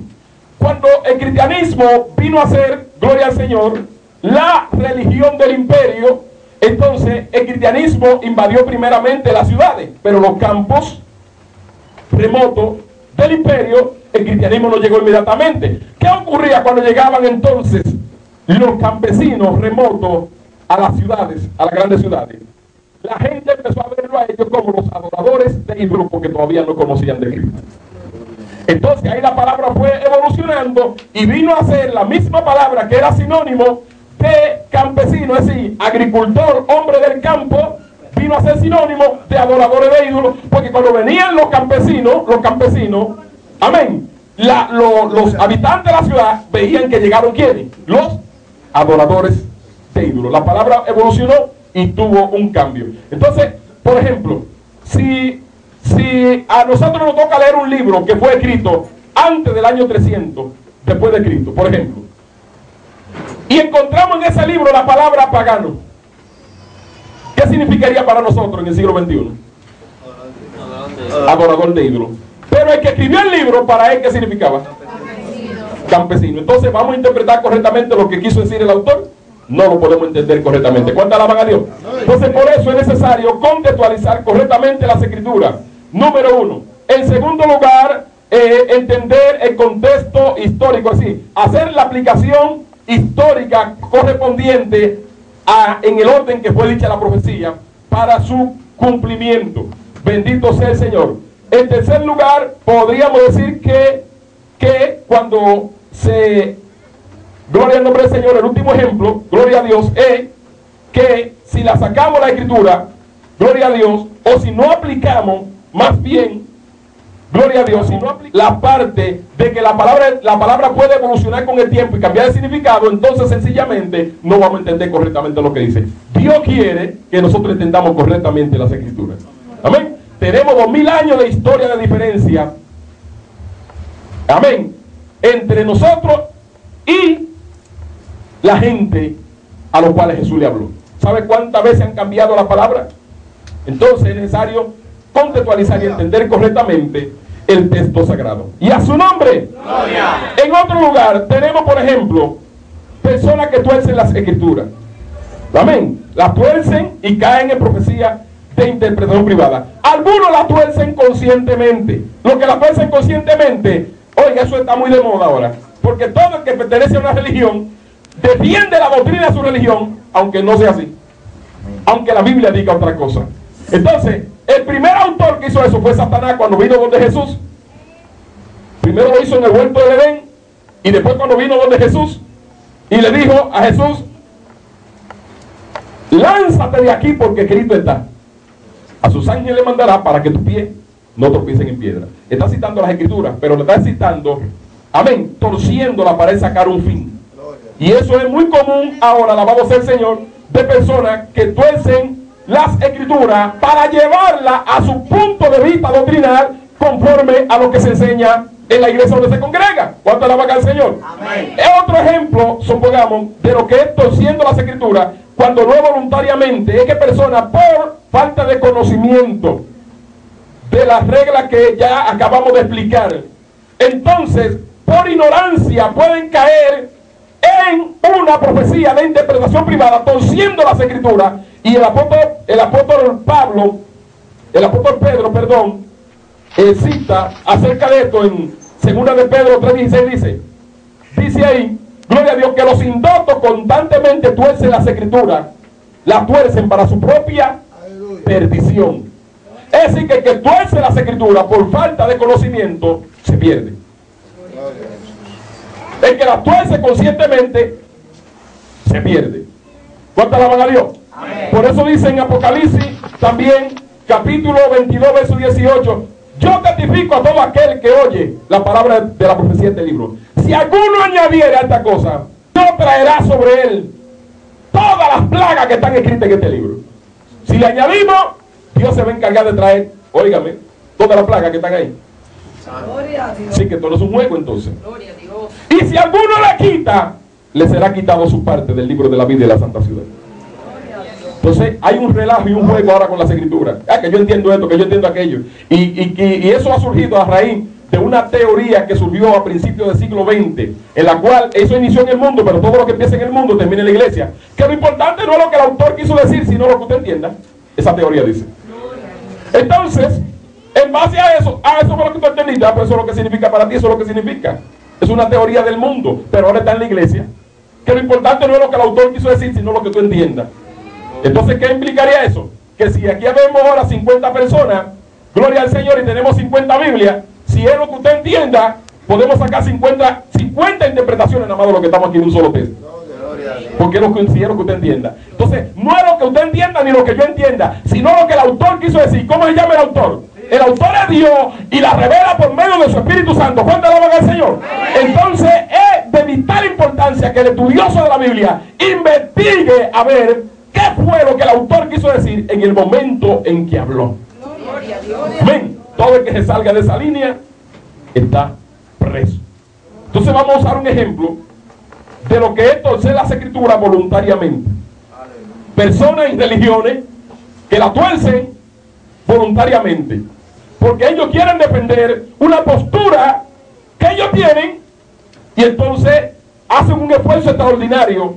Cuando el cristianismo vino a ser, gloria al Señor, la religión del imperio, entonces el cristianismo invadió primeramente las ciudades, pero los campos remotos del imperio, el cristianismo no llegó inmediatamente. ¿Qué ocurría cuando llegaban entonces los campesinos remotos a las ciudades, a las grandes ciudades? La gente empezó a verlo a ellos como los adoradores de ídolos porque todavía no conocían de Cristo. Entonces ahí la palabra fue evolucionando y vino a ser la misma palabra que era sinónimo de campesino, es decir, agricultor, hombre del campo, vino a ser sinónimo de adoradores de ídolos, porque cuando venían los campesinos, amén, los habitantes de la ciudad veían que llegaron ¿quiénes? Los adoradores de ídolos. La palabra evolucionó y tuvo un cambio. Entonces, por ejemplo, si a nosotros nos toca leer un libro que fue escrito antes del año 300 después de Cristo, por ejemplo, y encontramos en ese libro la palabra pagano, ¿qué significaría para nosotros en el siglo XXI? Adorador de ídolos. Pero el que escribió el libro, para él, ¿qué significaba? Campesino. Entonces, ¿vamos a interpretar correctamente lo que quiso decir el autor? No lo podemos entender correctamente. ¿Cuánto alaban a Dios? Entonces, por eso es necesario contextualizar correctamente las Escrituras. Número uno. En segundo lugar, entender el contexto histórico, así, hacer la aplicación histórica correspondiente en el orden que fue dicha la profecía para su cumplimiento. Bendito sea el Señor. En tercer lugar, podríamos decir que cuando gloria al nombre del Señor, el último ejemplo, gloria a Dios, es que si la sacamos la Escritura, gloria a Dios, o si no aplicamos, más bien, gloria a Dios, si no aplicamos la parte de que la palabra puede evolucionar con el tiempo y cambiar de significado, entonces sencillamente no vamos a entender correctamente lo que dice. Dios quiere que nosotros entendamos correctamente las Escrituras. Amén. Tenemos 2000 años de historia de diferencia, amén, entre nosotros y la gente a los cuales Jesús le habló. ¿Sabe cuántas veces han cambiado la palabra? Entonces es necesario contextualizar y entender correctamente el texto sagrado. Y a su nombre. Gloria. En otro lugar tenemos, por ejemplo, personas que tuercen las Escrituras. Amén. Las tuercen y caen en profecía de interpretación privada. Algunos la tuercen conscientemente. Los que la tuercen conscientemente, oiga, eso está muy de moda ahora. Porque todo el que pertenece a una religión defiende la doctrina de su religión, aunque no sea así, aunque la Biblia diga otra cosa. Entonces, el primer autor que hizo eso fue Satanás cuando vino donde Jesús. Primero lo hizo en el huerto del Edén, y después cuando vino donde Jesús y le dijo a Jesús: lánzate de aquí porque Cristo está. A sus ángeles le mandará para que tus pies no tropiecen en piedra. Está citando las Escrituras, pero le está citando, amén, torciéndola para sacar un fin. Y eso es muy común ahora, alabado sea el Señor, de personas que tuercen las Escrituras para llevarla a su punto de vista doctrinal conforme a lo que se enseña en la iglesia donde se congrega. ¿Cuánto alaban al Señor? Amén. Es otro ejemplo, supongamos, de lo que es torciendo las Escrituras, cuando no voluntariamente, es que personas por falta de conocimiento de las reglas que ya acabamos de explicar, entonces por ignorancia pueden caer en una profecía de interpretación privada, torciendo las Escrituras. Y el apóstol Pedro, cita acerca de esto en 2 de Pedro 3:16, dice ahí, gloria a Dios, que los indotos constantemente tuercen las escrituras, la tuercen para su propia perdición. Es decir, que el que tuerce las escrituras por falta de conocimiento se pierde. El que las tuerce conscientemente se pierde. ¿Cuánto alaban a Dios? Amén. Por eso dice en Apocalipsis también, capítulo 22, verso 18: yo testifico a todo aquel que oye la palabra de la profecía de este libro. Si alguno añadiera a esta cosa, Dios traerá sobre él todas las plagas que están escritas en este libro. Si le añadimos, Dios se va a encargar de traer, óigame, todas las plagas que están ahí. Sí, que todo no es un juego entonces. Gloria a Dios. Y si alguno le quita, le será quitado su parte del libro de la vida de la santa ciudad. Entonces hay un relajo y un juego ahora con las escrituras. Que yo entiendo esto, que yo entiendo aquello. Y eso ha surgido a raíz de una teoría que surgió a principios del siglo XX, en la cual eso inició en el mundo, pero todo lo que empieza en el mundo termina en la iglesia. Que lo importante no es lo que el autor quiso decir, sino lo que usted entienda. Esa teoría dice. Entonces, en base a eso fue lo que tú entendiste, pero eso es lo que significa para ti, eso es lo que significa. Es una teoría del mundo, pero ahora está en la iglesia. Que lo importante no es lo que el autor quiso decir, sino lo que tú entiendas. Entonces, ¿qué implicaría eso? Que si aquí vemos ahora 50 personas, gloria al Señor, y tenemos 50 Biblias, si es lo que usted entienda, podemos sacar 50 interpretaciones nada más de lo que estamos aquí en un solo texto. Porque es lo que, si es lo que usted entienda. Entonces, no es lo que usted entienda ni lo que yo entienda, sino lo que el autor quiso decir. ¿Cómo se llama el autor? El autor es Dios y la revela por medio de su Espíritu Santo. ¿Cuánto alaban al Señor? Entonces es de vital importancia que el estudioso de la Biblia investigue a ver qué fue lo que el autor quiso decir en el momento en que habló. Amén. Todo el que se salga de esa línea está preso. Entonces vamos a usar un ejemplo de lo que es torcer las escrituras voluntariamente. Personas y religiones que la tuercen voluntariamente, porque ellos quieren defender una postura que ellos tienen, y entonces hacen un esfuerzo extraordinario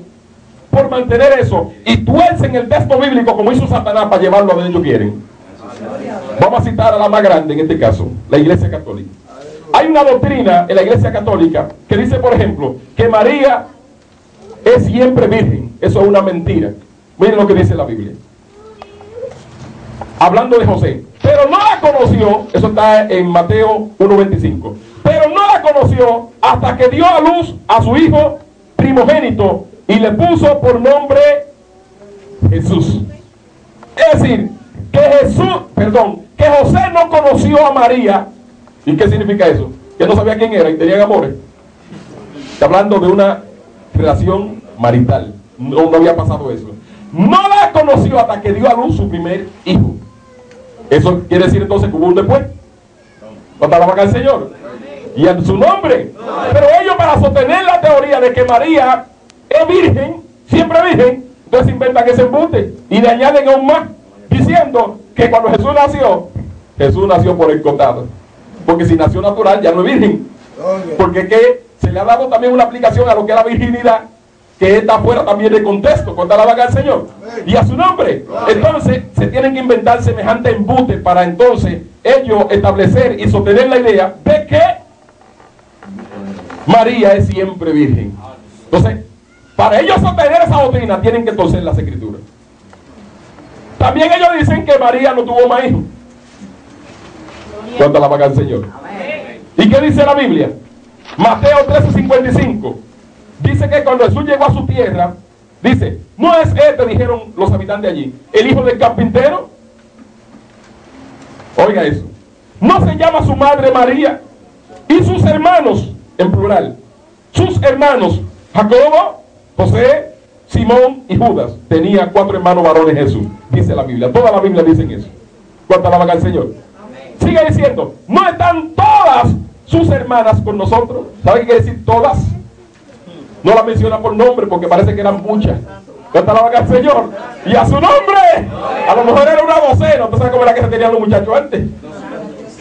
por mantener eso, y tuercen el texto bíblico como hizo Satanás para llevarlo a donde ellos quieren. Vamos a citar a la más grande en este caso, la Iglesia Católica. Hay una doctrina en la Iglesia Católica que dice, por ejemplo, que María es siempre virgen. Eso es una mentira. Miren lo que dice la Biblia. Hablando de José, pero no la conoció, eso está en Mateo 1:25, pero no la conoció hasta que dio a luz a su hijo primogénito y le puso por nombre Jesús. Es decir, que José no conoció a María. ¿Y qué significa eso? Que no sabía quién era y tenían amores. Está hablando de una relación marital. No había pasado eso. No la conoció hasta que dio a luz su primer hijo. Eso quiere decir entonces que hubo un después. ¿Cuánto alaban al Señor? Y en su nombre. Pero ellos, para sostener la teoría de que María es virgen, siempre virgen, entonces inventan ese embuste y le añaden aún más, diciendo que cuando Jesús nació por el cotado. Porque si nació natural ya no es virgen. Porque es que se le ha dado también una aplicación a lo que es la virginidad, que está fuera también del contexto. ¿Cuánto alaban al Señor? Y a su nombre. Entonces se tienen que inventar semejante embute para entonces ellos establecer y sostener la idea de que María es siempre virgen. Entonces, para ellos sostener esa doctrina tienen que torcer las escrituras. También ellos dicen que María no tuvo más hijos. ¿Cuánto alaban al Señor? ¿Y qué dice la Biblia? Mateo 13:55. Dice que cuando Jesús llegó a su tierra, dice, no es este, dijeron los habitantes allí, el hijo del carpintero. Oiga eso. No se llama su madre María y sus hermanos, en plural, sus hermanos Jacobo, José, Simón y Judas. Tenía 4 hermanos varones Jesús, dice la Biblia. Toda la Biblia dicen eso. ¿Cuánto alaban al Señor? Sigue diciendo, no están todas sus hermanas con nosotros. ¿Sabe qué quiere decir todas? No la menciona por nombre porque parece que eran muchas. ¿Cuánto alaban al Señor? Y a su nombre. A lo mejor era una docena. ¿Usted sabe cómo era que se tenían los muchachos antes?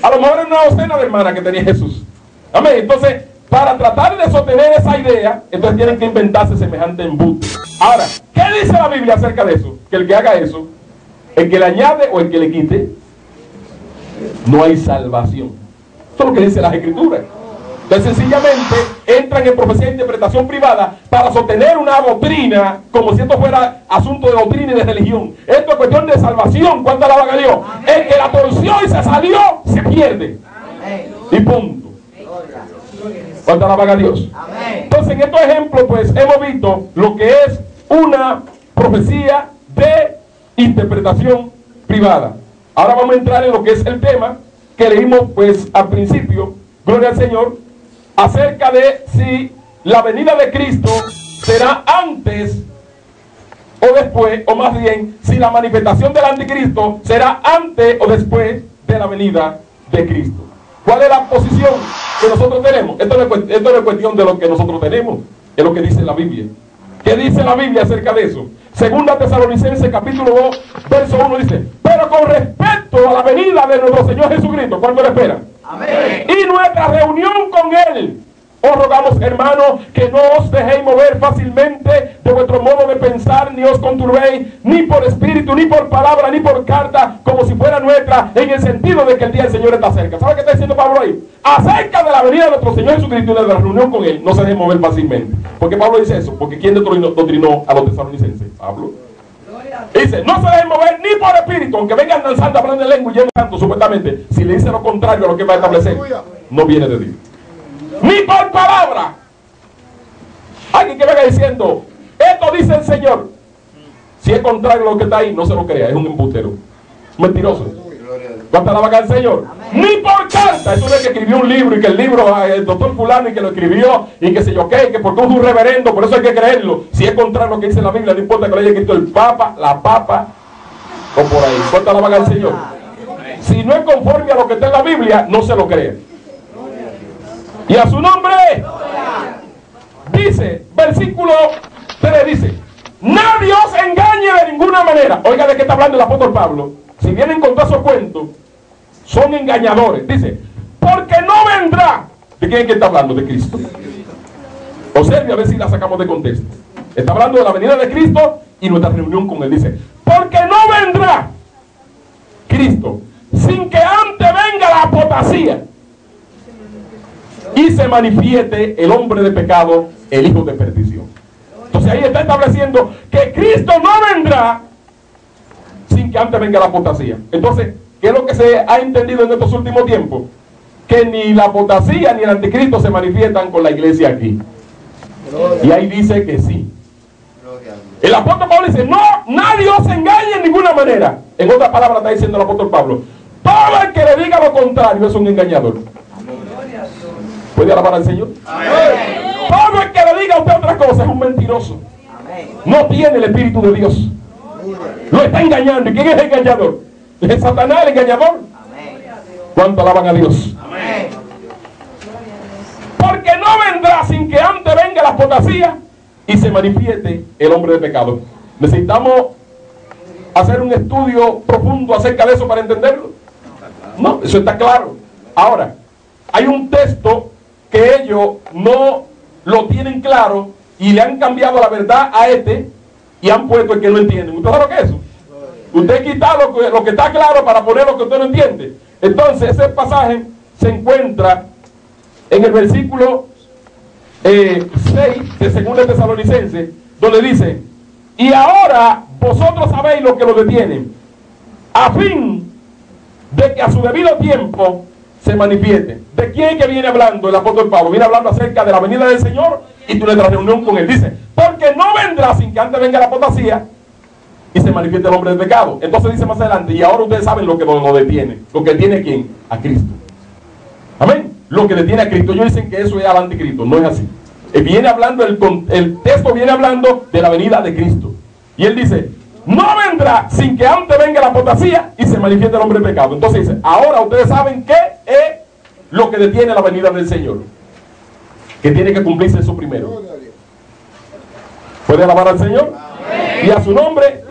A lo mejor era una docena de hermanas que tenía Jesús. Amén. Entonces, para tratar de sostener esa idea, entonces tienen que inventarse semejante embuste. Ahora, ¿qué dice la Biblia acerca de eso? Que el que haga eso, el que le añade o el que le quite, no hay salvación. Eso es lo que dice las Escrituras. Entonces, sencillamente, entran en profecía e interpretación privada para sostener una doctrina como si esto fuera asunto de doctrina y de religión. Esto es cuestión de salvación. ¿Cuánto alaban a Dios? El que la torció y se salió, se pierde. Y punto. ¿Cuánto alaban a Dios? Entonces, en estos ejemplos, pues, hemos visto lo que es una profecía de interpretación privada. Ahora vamos a entrar en lo que es el tema que leímos, pues, al principio, gloria al Señor, acerca de si la venida de Cristo será antes o después, o más bien, si la manifestación del anticristo será antes o después de la venida de Cristo. ¿Cuál es la posición que nosotros tenemos? Esto no es cuestión de lo que nosotros tenemos, es lo que dice la Biblia. ¿Qué dice la Biblia acerca de eso? Segunda Tesalonicenses capítulo 2, verso 1 dice: pero con respecto a la venida de nuestro Señor Jesucristo, ¿cuándo lo esperan? Amén. Y nuestra reunión con Él, os rogamos, hermanos, que no os dejéis mover fácilmente de vuestro modo de pensar, ni os conturbéis, ni por espíritu, ni por palabra, ni por carta, como si fuera nuestra, en el sentido de que el día del Señor está cerca. ¿Sabe qué está diciendo Pablo ahí? Acerca de la venida de nuestro Señor Jesucristo y de la reunión con Él, no se dejen mover fácilmente. ¿Por qué Pablo dice eso? Porque ¿quién doctrinó a los tesalonicenses? Pablo. Dice, no se dejen mover ni por espíritu, aunque vengan danzando, hablando en lengua y llenos santo, supuestamente. Si le dice lo contrario a lo que va a establecer, no viene de Dios. Ni por palabra. Alguien que venga diciendo, esto dice el Señor, si es contrario a lo que está ahí, no se lo crea, es un embustero, mentiroso. ¿Cuánto alaban al Señor? Amén. Ni por carta. Eso de que escribió un libro y que el libro, el doctor fulano, y que lo escribió y que se yo qué, que porque es un reverendo, por eso hay que creerlo. Si es contrario a lo que dice la Biblia, no importa que lo haya escrito el Papa, la Papa o por ahí. ¿Cuánto alaban al Señor? Si no es conforme a lo que está en la Biblia, no se lo cree. Y a su nombre dice, versículo 3 dice: nadie os engañe de ninguna manera. Oiga de qué está hablando el apóstol Pablo. Si vienen con todos esos cuentos, son engañadores. Dice, porque no vendrá. ¿De quién es que está hablando? De Cristo. Observe a ver si la sacamos de contexto. Está hablando de la venida de Cristo y nuestra reunión con Él. Dice, porque no vendrá Cristo sin que antes venga la apostasía y se manifieste el hombre de pecado, el hijo de perdición. Entonces ahí está estableciendo que Cristo no vendrá sin que antes venga la apostasía. Entonces, ¿qué es lo que se ha entendido en estos últimos tiempos? Que ni la apostasía ni el anticristo se manifiestan con la iglesia aquí. Y ahí dice que sí. El apóstol Pablo dice, no, nadie os engañe en ninguna manera. En otras palabras está diciendo el apóstol Pablo, todo el que le diga lo contrario es un engañador. ¿Puede alabar al Señor? Amén. Todo el que le diga a usted otra cosa es un mentiroso. Amén. No tiene el Espíritu de Dios. Lo está engañando. ¿Y quién es el engañador? ¿Es Satanás el engañador? Amén. ¿Cuánto alaban a Dios? Amén. Porque no vendrá sin que antes venga la apostasía y se manifieste el hombre de pecado. Necesitamos hacer un estudio profundo acerca de eso para entenderlo. No, eso está claro. Ahora, hay un texto que ellos no lo tienen claro y le han cambiado la verdad a este y han puesto el que no entienden. ¿Usted sabe lo que es eso? Usted quita lo que está claro para poner lo que usted no entiende. Entonces ese pasaje se encuentra en el versículo 6 de 2 Tesalonicenses, donde dice, y ahora vosotros sabéis lo que lo detienen, a fin de que a su debido tiempo se manifieste. ¿De quién es que viene hablando el apóstol Pablo? Viene hablando acerca de la venida del Señor y de nuestra reunión con Él. Dice, porque no vendrá sin que antes venga la apostasía y se manifieste el hombre del pecado. Entonces dice más adelante, y ahora ustedes saben lo que nos detiene. ¿Lo que detiene a quién? A Cristo. Amén. Lo que detiene a Cristo. Ellos dicen que eso es al anticristo. No es así. Viene hablando, el texto viene hablando de la venida de Cristo. Y él dice, no vendrá sin que antes venga la apostasía y se manifieste el hombre del pecado. Entonces dice, ahora ustedes saben qué es lo que detiene la venida del Señor, que tiene que cumplirse eso primero. ¿Puede alabar al Señor? Amén. Y a su nombre.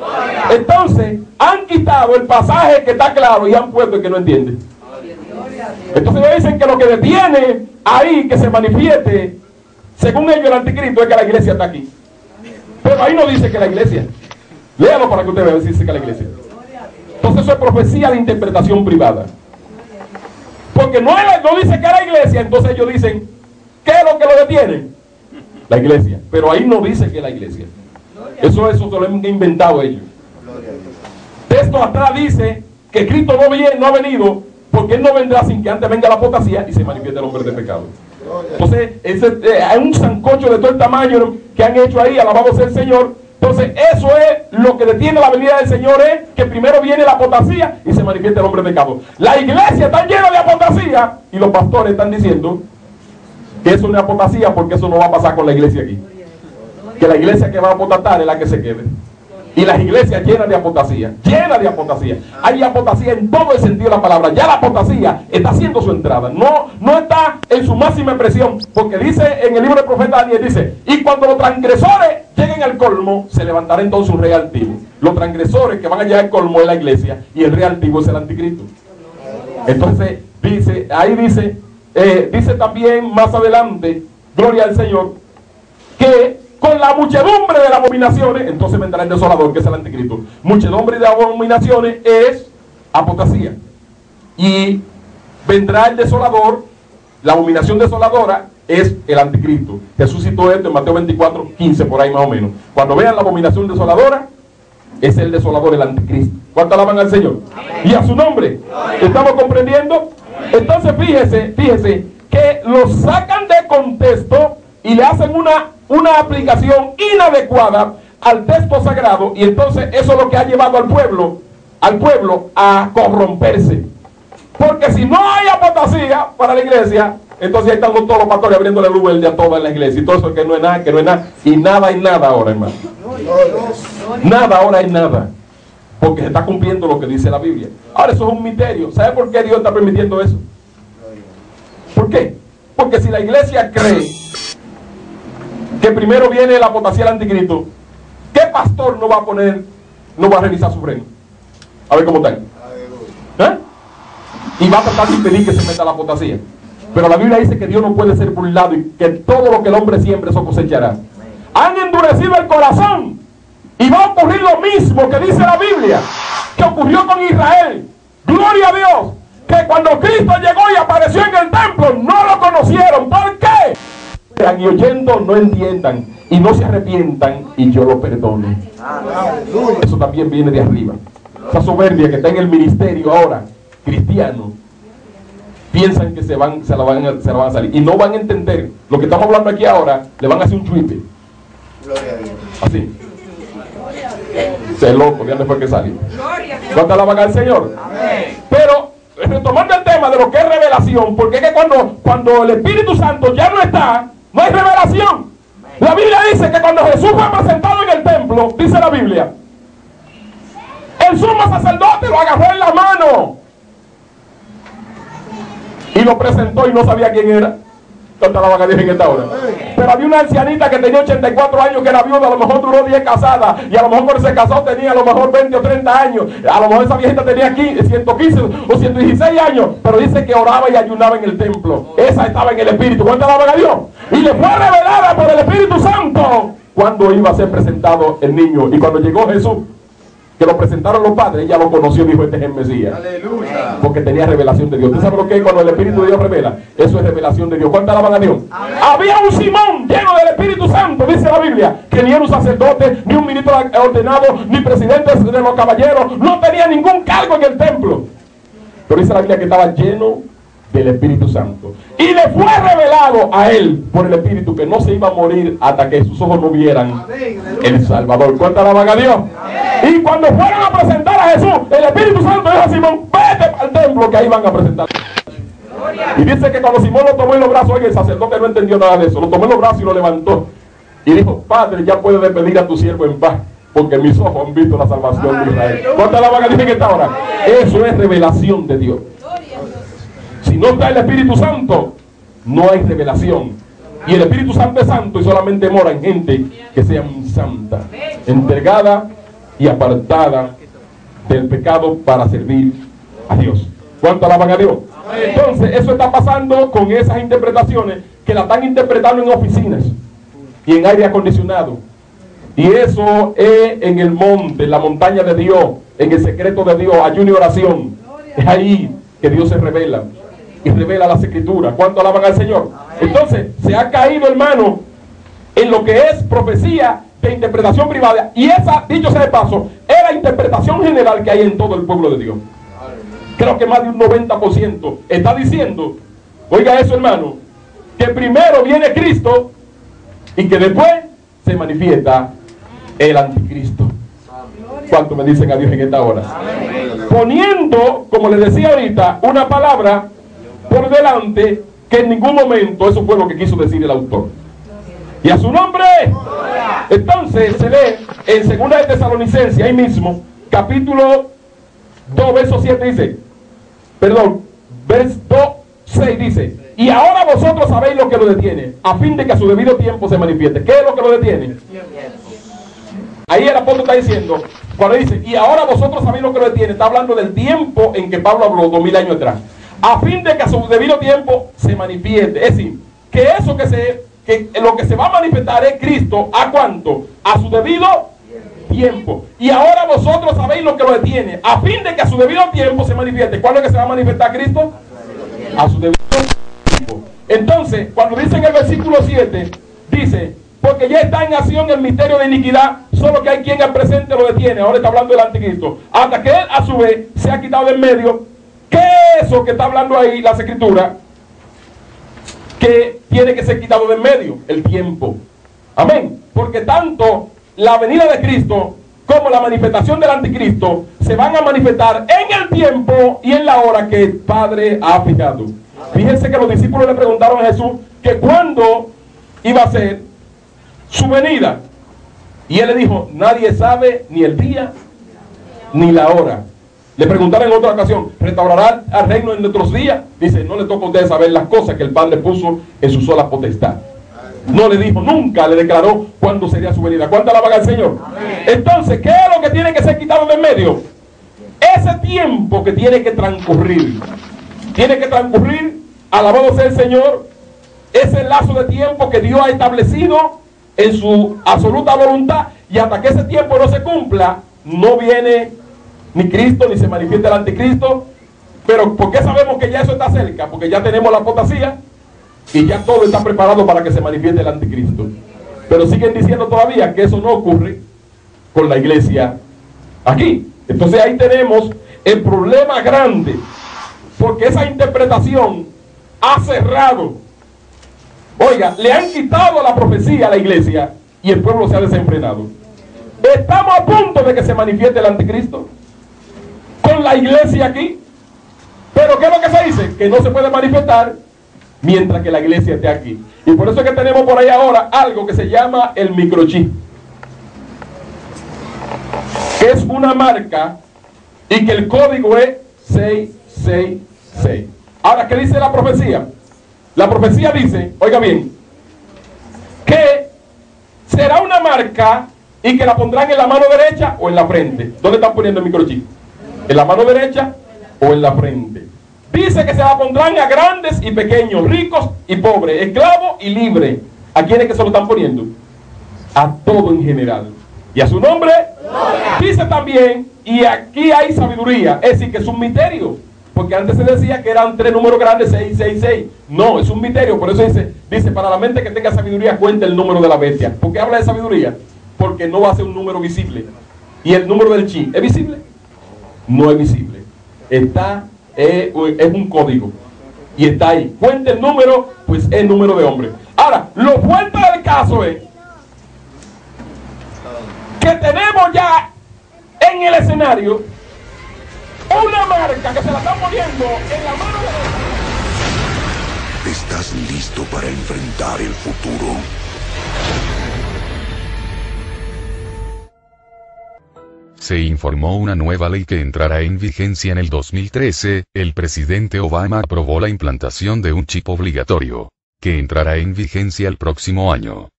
Entonces han quitado el pasaje que está claro y han puesto el que no entiende. Entonces ellos dicen que lo que detiene ahí que se manifieste, según ellos el anticristo, es que la iglesia está aquí. Pero ahí no dice que la iglesia. Léalo para que usted vea si dice que la iglesia. Entonces eso es profecía de interpretación privada. Porque no dice que era iglesia, entonces ellos dicen ¿Qué es lo que lo detiene? La iglesia. Pero ahí no dice que es la iglesia. Eso se lo han inventado ellos. Texto atrás dice que Cristo no ha venido porque Él no vendrá sin que antes venga la apostasía y se manifieste el hombre de pecado. Entonces, hay un sancocho de todo el tamaño que han hecho ahí, alabado sea el Señor. Entonces, eso es lo que detiene la venida del Señor, es que primero viene la apostasía y se manifiesta el hombre de pecado. La iglesia está llena de apostasía y los pastores están diciendo que eso no es apostasía porque eso no va a pasar con la iglesia aquí. Que la iglesia que va a apostatar es la que se quede. Y las iglesias llenas de apostasía, llenas de apostasía. Hay apostasía en todo el sentido de la palabra. Ya la apostasía está haciendo su entrada. No está en su máxima expresión. Porque dice en el libro del profeta Daniel, dice, y cuando los transgresores lleguen al colmo, se levantará entonces un rey altivo. Los transgresores que van a llegar al colmo es la iglesia y el rey altivo es el anticristo. Entonces, dice también más adelante, gloria al Señor, que con la muchedumbre de las abominaciones, entonces vendrá el desolador, que es el anticristo. Muchedumbre de abominaciones es apostasía. Y vendrá el desolador, la abominación desoladora es el anticristo. Jesús citó esto en Mateo 24, 15, por ahí más o menos. Cuando vean la abominación desoladora, es el desolador, el anticristo. ¿Cuánto alaban al Señor? Amén. Y a su nombre. ¿Estamos comprendiendo? Entonces fíjese que lo sacan de contexto y le hacen una aplicación inadecuada al texto sagrado, y entonces eso es lo que ha llevado al pueblo a corromperse. Porque si no hay apostasía para la iglesia, entonces ahí están todos los pastores abriéndole luz verde a toda la iglesia, y todo eso que no es nada, y nada hay nada ahora, hermano. Nada ahora hay nada, porque se está cumpliendo lo que dice la Biblia. Ahora eso es un misterio. ¿Sabe por qué Dios está permitiendo eso? ¿Por qué? Porque si la iglesia cree que primero viene la apostasía del anticristo, ¿qué pastor no va a revisar su freno? A ver cómo está. Y va a tratar de impedir que se meta la apostasía. Pero la Biblia dice que Dios no puede ser burlado y que todo lo que el hombre siempre eso cosechará. Han endurecido el corazón y va a ocurrir lo mismo que dice la Biblia, que ocurrió con Israel. Gloria a Dios, que cuando Cristo llegó y apareció en el templo, no lo conocieron. ¿Por qué? Y oyendo no entiendan y no se arrepientan y yo lo perdone. Eso también viene de arriba. Esa soberbia que está en el ministerio ahora cristiano, piensan que se la van a salir y no van a entender lo que estamos hablando aquí ahora. Le van a hacer un chuipe así. Ese loco, ¿de dónde fue que salió? ¿Cuánto alaban al Señor? Pero retomando el tema de lo que es revelación, porque es que cuando el Espíritu Santo ya no está, no hay revelación. La Biblia dice que cuando Jesús fue presentado en el templo, dice la Biblia, el sumo sacerdote lo agarró en la mano y lo presentó y no sabía quién era. ¿Cuánto alaban a Dios en esta hora? Pero había una ancianita que tenía 84 años, que era viuda, a lo mejor duró 10 casadas, y a lo mejor cuando se casó tenía a lo mejor 20 o 30 años, a lo mejor esa viejita tenía 115 o 116 años, pero dice que oraba y ayunaba en el templo. Esa estaba en el Espíritu. ¿Cuánto alaban a Dios? Y le fue revelada por el Espíritu Santo cuando iba a ser presentado el niño. Y cuando llegó Jesús, que lo presentaron los padres, ella lo conoció y dijo: este es el Mesías. Aleluya. Porque tenía revelación de Dios. ¿Usted sabe lo que es cuando el Espíritu de Dios revela? Eso es revelación de Dios. ¿Cuánto alaban a Dios? Amén. Había un Simón lleno del Espíritu Santo, dice la Biblia, que ni era un sacerdote, ni un ministro ordenado, ni presidente de los caballeros, no tenía ningún cargo en el templo. Pero dice la Biblia que estaba lleno del Espíritu Santo. Y le fue revelado a él por el Espíritu que no se iba a morir hasta que sus ojos no vieran el Salvador. ¿Cuánto alaban a Dios? Y cuando fueron a presentar a Jesús, el Espíritu Santo dijo a Simón: vete al templo, que ahí van a presentar. Y dice que cuando Simón lo tomó en los brazos, oye, el sacerdote no entendió nada de eso, lo tomó en los brazos y lo levantó y dijo: Padre, ya puedes despedir a tu siervo en paz, porque mis ojos han visto la salvación de Israel. ¿Cuánto alaban a Dios en esta hora? Eso es revelación de Dios. Si no está el Espíritu Santo, no hay revelación. Y el Espíritu Santo es santo y solamente mora en gente que sea santa, entregada y apartada del pecado para servir a Dios. ¿Cuánto alaban a Dios? Entonces, eso está pasando con esas interpretaciones que la están interpretando en oficinas y en aire acondicionado. Y eso es en el monte, en la montaña de Dios, en el secreto de Dios, ayuno y oración. Es ahí que Dios se revela y revela las Escrituras. ¿Cuánto alaban al Señor? Entonces, se ha caído, hermano, en lo que es profecía de interpretación privada. Y esa, dicho sea de paso, es la interpretación general que hay en todo el pueblo de Dios. Creo que más de un 90% está diciendo, oiga eso, hermano, que primero viene Cristo y que después se manifiesta el anticristo. ¿Cuánto me dicen adiós en esta hora? Poniendo, como les decía ahorita, una palabra por delante que en ningún momento eso fue lo que quiso decir el autor. Y a su nombre. Entonces se lee en 2 de Tesalonicenses, ahí mismo, capítulo 2, verso 7 dice, perdón, verso 2, 6 dice, y ahora vosotros sabéis lo que lo detiene, a fin de que a su debido tiempo se manifieste. ¿Qué es lo que lo detiene? Ahí el apóstol está diciendo, cuando dice, y ahora vosotros sabéis lo que lo detiene, está hablando del tiempo en que Pablo habló 2000 años atrás. A fin de que a su debido tiempo se manifieste. Es decir, que eso que lo que se va a manifestar es Cristo. ¿A cuánto? A su debido tiempo. Y ahora vosotros sabéis lo que lo detiene, a fin de que a su debido tiempo se manifieste. ¿Cuándo es que se va a manifestar Cristo? A su debido tiempo. Entonces, cuando dice en el versículo 7, dice, porque ya está en acción el misterio de iniquidad, solo que hay quien al presente lo detiene. Ahora está hablando del anticristo. Hasta que él a su vez se ha quitado del medio. ¿Qué es eso que está hablando ahí las escrituras? Que tiene que ser quitado del medio, el tiempo. Amén. Porque tanto la venida de Cristo como la manifestación del anticristo se van a manifestar en el tiempo y en la hora que el Padre ha fijado. Fíjense que los discípulos le preguntaron a Jesús que cuándo iba a ser su venida. Y él le dijo, nadie sabe ni el día ni la hora. Le preguntaron en otra ocasión, ¿restaurará al reino en nuestros días? Dice, no le toca a ustedes saber las cosas que el Padre puso en su sola potestad. No le dijo, nunca le declaró cuándo sería su venida. ¿Cuánto alaban al Señor? Amén. Entonces, ¿qué es lo que tiene que ser quitado del medio? Ese tiempo que tiene que transcurrir. Tiene que transcurrir, alabado sea el Señor, ese lazo de tiempo que Dios ha establecido en su absoluta voluntad. Y hasta que ese tiempo no se cumpla, no viene ni Cristo, ni se manifiesta el anticristo. Pero ¿por qué sabemos que ya eso está cerca? Porque ya tenemos la apostasía y ya todo está preparado para que se manifieste el anticristo. Pero siguen diciendo todavía que eso no ocurre con la iglesia aquí. Entonces ahí tenemos el problema grande, porque esa interpretación ha cerrado. Oiga, le han quitado la profecía a la iglesia y el pueblo se ha desenfrenado. Estamos a punto de que se manifieste el anticristo con la iglesia aquí. Pero ¿qué es lo que se dice? Que no se puede manifestar mientras que la iglesia esté aquí. Y por eso es que tenemos por ahí ahora algo que se llama el microchip, que es una marca y que el código es 666. Ahora, ¿qué dice la profecía? La profecía dice, oiga bien, que será una marca y que la pondrán en la mano derecha o en la frente. ¿Dónde están poniendo el microchip? ¿En la mano derecha o en la frente? Dice que se la pondrán a grandes y pequeños, ricos y pobres, esclavos y libres. ¿A quiénes que se lo están poniendo? A todo en general. ¿Y a su nombre? Gloria. Dice también, y aquí hay sabiduría, es decir, que es un misterio. Porque antes se decía que eran 3 números grandes, 666. No, es un misterio. Por eso dice, para la mente que tenga sabiduría, cuenta el número de la bestia. ¿Por qué habla de sabiduría? Porque no va a ser un número visible. ¿Y el número del chi es visible? No es visible. Es un código. Y está ahí. Cuenta el número, pues es el número de hombre. Ahora, lo fuerte del caso es que tenemos ya en el escenario una marca que se la están poniendo en la mano de... ¿Estás listo para enfrentar el futuro? Se informó una nueva ley que entrará en vigencia en el 2013, el presidente Obama aprobó la implantación de un chip obligatorio, que entrará en vigencia el próximo año.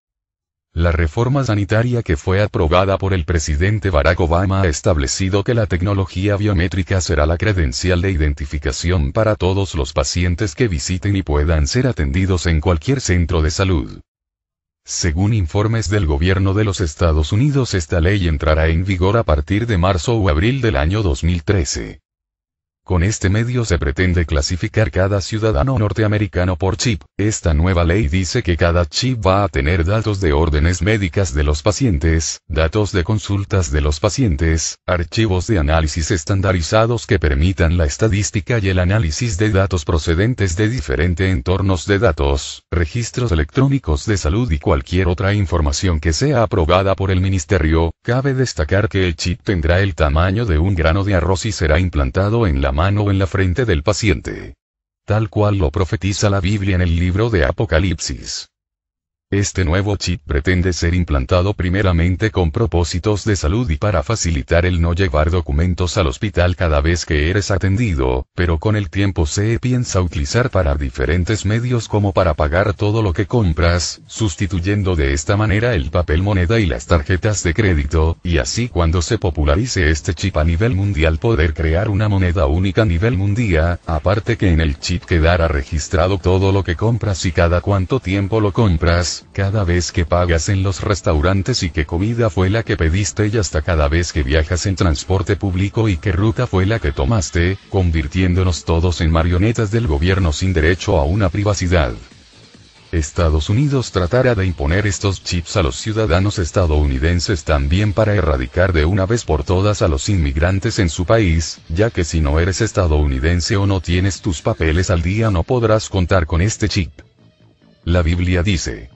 La reforma sanitaria que fue aprobada por el presidente Barack Obama ha establecido que la tecnología biométrica será la credencial de identificación para todos los pacientes que visiten y puedan ser atendidos en cualquier centro de salud. Según informes del gobierno de los Estados Unidos, esta ley entrará en vigor a partir de marzo o abril del año 2013. Con este medio se pretende clasificar cada ciudadano norteamericano por chip. Esta nueva ley dice que cada chip va a tener datos de órdenes médicas de los pacientes, datos de consultas de los pacientes, archivos de análisis estandarizados que permitan la estadística y el análisis de datos procedentes de diferentes entornos de datos, registros electrónicos de salud y cualquier otra información que sea aprobada por el ministerio. Cabe destacar que el chip tendrá el tamaño de un grano de arroz y será implantado en la mano o en la frente del paciente, tal cual lo profetiza la Biblia en el libro de Apocalipsis. Este nuevo chip pretende ser implantado primeramente con propósitos de salud y para facilitar el no llevar documentos al hospital cada vez que eres atendido, pero con el tiempo se piensa utilizar para diferentes medios como para pagar todo lo que compras, sustituyendo de esta manera el papel moneda y las tarjetas de crédito, y así cuando se popularice este chip a nivel mundial poder crear una moneda única a nivel mundial, aparte que en el chip quedará registrado todo lo que compras y cada cuánto tiempo lo compras, cada vez que pagas en los restaurantes y qué comida fue la que pediste y hasta cada vez que viajas en transporte público y qué ruta fue la que tomaste, convirtiéndonos todos en marionetas del gobierno sin derecho a una privacidad. Estados Unidos tratará de imponer estos chips a los ciudadanos estadounidenses también para erradicar de una vez por todas a los inmigrantes en su país, ya que si no eres estadounidense o no tienes tus papeles al día no podrás contar con este chip. La Biblia dice: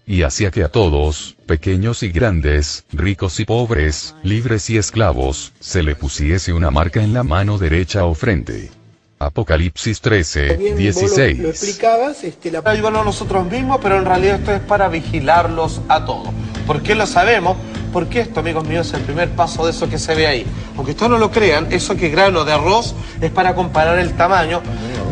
y hacia que a todos, pequeños y grandes, ricos y pobres, libres y esclavos, se le pusiese una marca en la mano derecha o frente. Apocalipsis 13, Bien, 16. Lo explicabas, Para ayudarnos a nosotros mismos, pero en realidad esto es para vigilarlos a todos. ¿Por qué lo sabemos? Porque esto, amigos míos, es el primer paso de eso que se ve ahí. Aunque ustedes no lo crean, eso que grano de arroz es para comparar el tamaño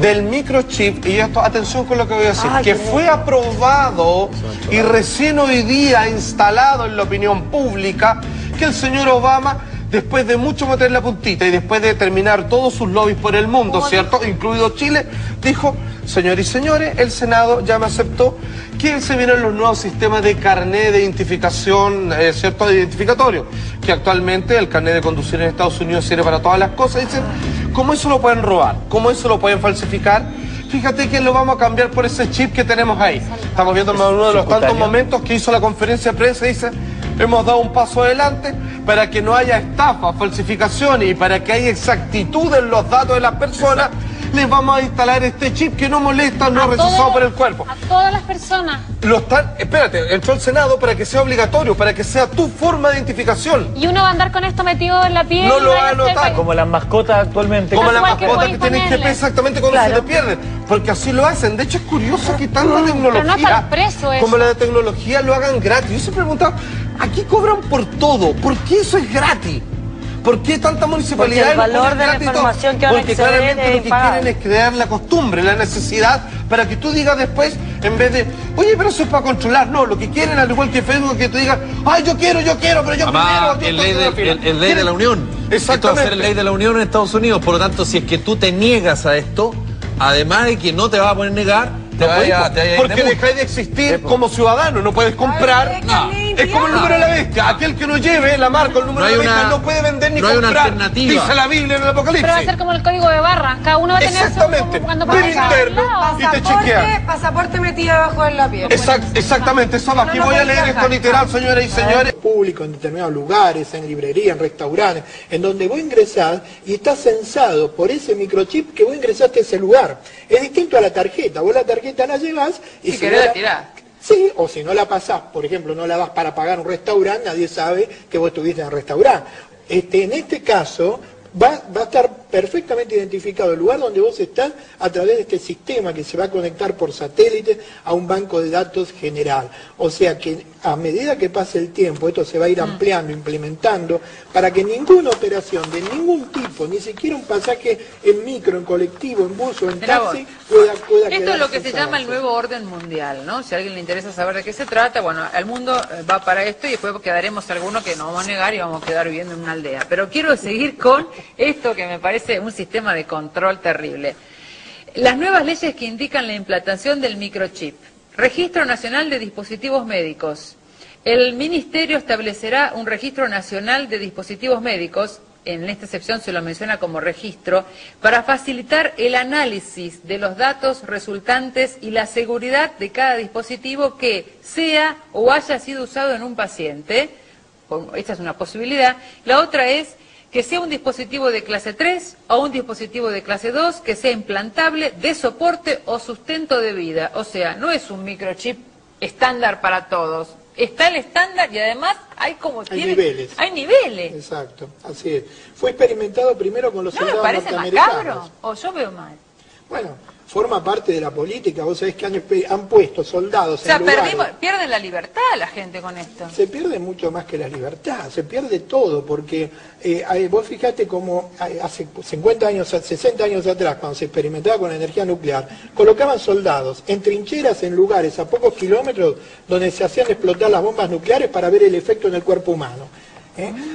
del microchip. Y esto, atención con lo que voy a decir, que fue aprobado y recién hoy día instalado en la opinión pública, que el señor Obama, después de mucho meter la puntita y después de terminar todos sus lobbies por el mundo, ¿cierto?, incluido Chile, dijo: señores y señores, el Senado ya me aceptó que se vienen los nuevos sistemas de carnet de identificación, ¿cierto?, de identificatorio, que actualmente el carnet de conducir en Estados Unidos sirve para todas las cosas. Dicen, ¿cómo eso lo pueden robar? ¿Cómo eso lo pueden falsificar? Fíjate que lo vamos a cambiar por ese chip que tenemos ahí. Estamos viendo uno de los tantos momentos que hizo la conferencia de prensa, dice: hemos dado un paso adelante para que no haya estafa, falsificaciones y para que haya exactitud en los datos de las personas. Les vamos a instalar este chip que no molesta, no es rechazado por el cuerpo. A todas las personas. Espérate, entró el Senado para que sea obligatorio, para que sea tu forma de identificación. Y uno va a andar con esto metido en la piel. No lo va a notar. Como las mascotas actualmente. Como la Igual que mascota que podéis tienes que ver exactamente cuando se te pierde. Porque así lo hacen. De hecho, es curioso que tanta tecnología, Pero no para el preso eso. como la de tecnología, lo hagan gratis. Yo se preguntaba, aquí cobran por todo. ¿Por qué eso es gratis? ¿Por qué tanta municipalidad? Porque el valor de la información que van a Porque acceder claramente es lo que quieren es crear la costumbre, la necesidad, para que tú digas después, en vez de, oye, pero eso es para controlar. No, lo que quieren, al igual que Facebook, que tú digas, ay, yo quiero, pero yo primero. Es ley de la Unión. Esto va a ser ley de la Unión en Estados Unidos. Por lo tanto, si es que tú te niegas a esto, además de que no te vas a poder negar, porque dejáis de existir como ciudadano, no puedes comprar. Es como el número de la bestia. Aquel que no lleve la marca, el número de la bestia, no puede vender ni comprar. No hay una alternativa. Dice la Biblia en el Apocalipsis. Pero va a ser como el código de barra. Cada uno va a tener exactamente. cuando Ven interno y te chequean. Pasaporte metido abajo en la piel. Exactamente, eso va. Aquí voy a leer esto literal, señoras y señores. Público en determinados lugares, en librerías, en restaurantes, en donde vos ingresás y está censado por ese microchip que vos ingresaste a ese lugar. Es distinto a la tarjeta. Vos la tarjeta la llevás y si querés la tirás. Sí, o si no la pasás, por ejemplo, no la vas para pagar un restaurante, nadie sabe que vos estuviste en el restaurante. En este caso, va a estar perfectamente identificado el lugar donde vos estás a través de este sistema que se va a conectar por satélite a un banco de datos general. O sea que a medida que pase el tiempo, esto se va a ir ampliando, implementando, para que ninguna operación de ningún tipo, ni siquiera un pasaje en micro, en colectivo, en bus o en taxi, pueda Esto es lo que se llama el nuevo orden mundial, ¿no? Si a alguien le interesa saber de qué se trata, bueno, el mundo va para esto y después quedaremos algunos que nos vamos a negar y vamos a quedar viviendo en una aldea. Pero quiero seguir con esto que me parece un sistema de control terrible. Las nuevas leyes que indican la implantación del microchip. Registro Nacional de Dispositivos Médicos. El Ministerio establecerá un Registro Nacional de Dispositivos Médicos en esta excepción se lo menciona como registro, para facilitar el análisis de los datos resultantes y la seguridad de cada dispositivo que sea o haya sido usado en un paciente. Esta es una posibilidad. La otra es que sea un dispositivo de clase 3 o un dispositivo de clase 2 que sea implantable, de soporte o sustento de vida. O sea, no es un microchip estándar para todos. Está el estándar y además hay niveles. Hay niveles. Exacto, así es. Fue experimentado primero con los soldados norteamericanos. ¿No me parece macabro? ¿O yo veo mal? Bueno, forma parte de la política. Vos sabés que han puesto soldados en lugares. Pierden la libertad la gente con esto. Se pierde mucho más que la libertad, se pierde todo, porque vos fijate como hace 50 años, 60 años atrás, cuando se experimentaba con la energía nuclear, colocaban soldados en trincheras en lugares a pocos kilómetros donde se hacían explotar las bombas nucleares para ver el efecto en el cuerpo humano.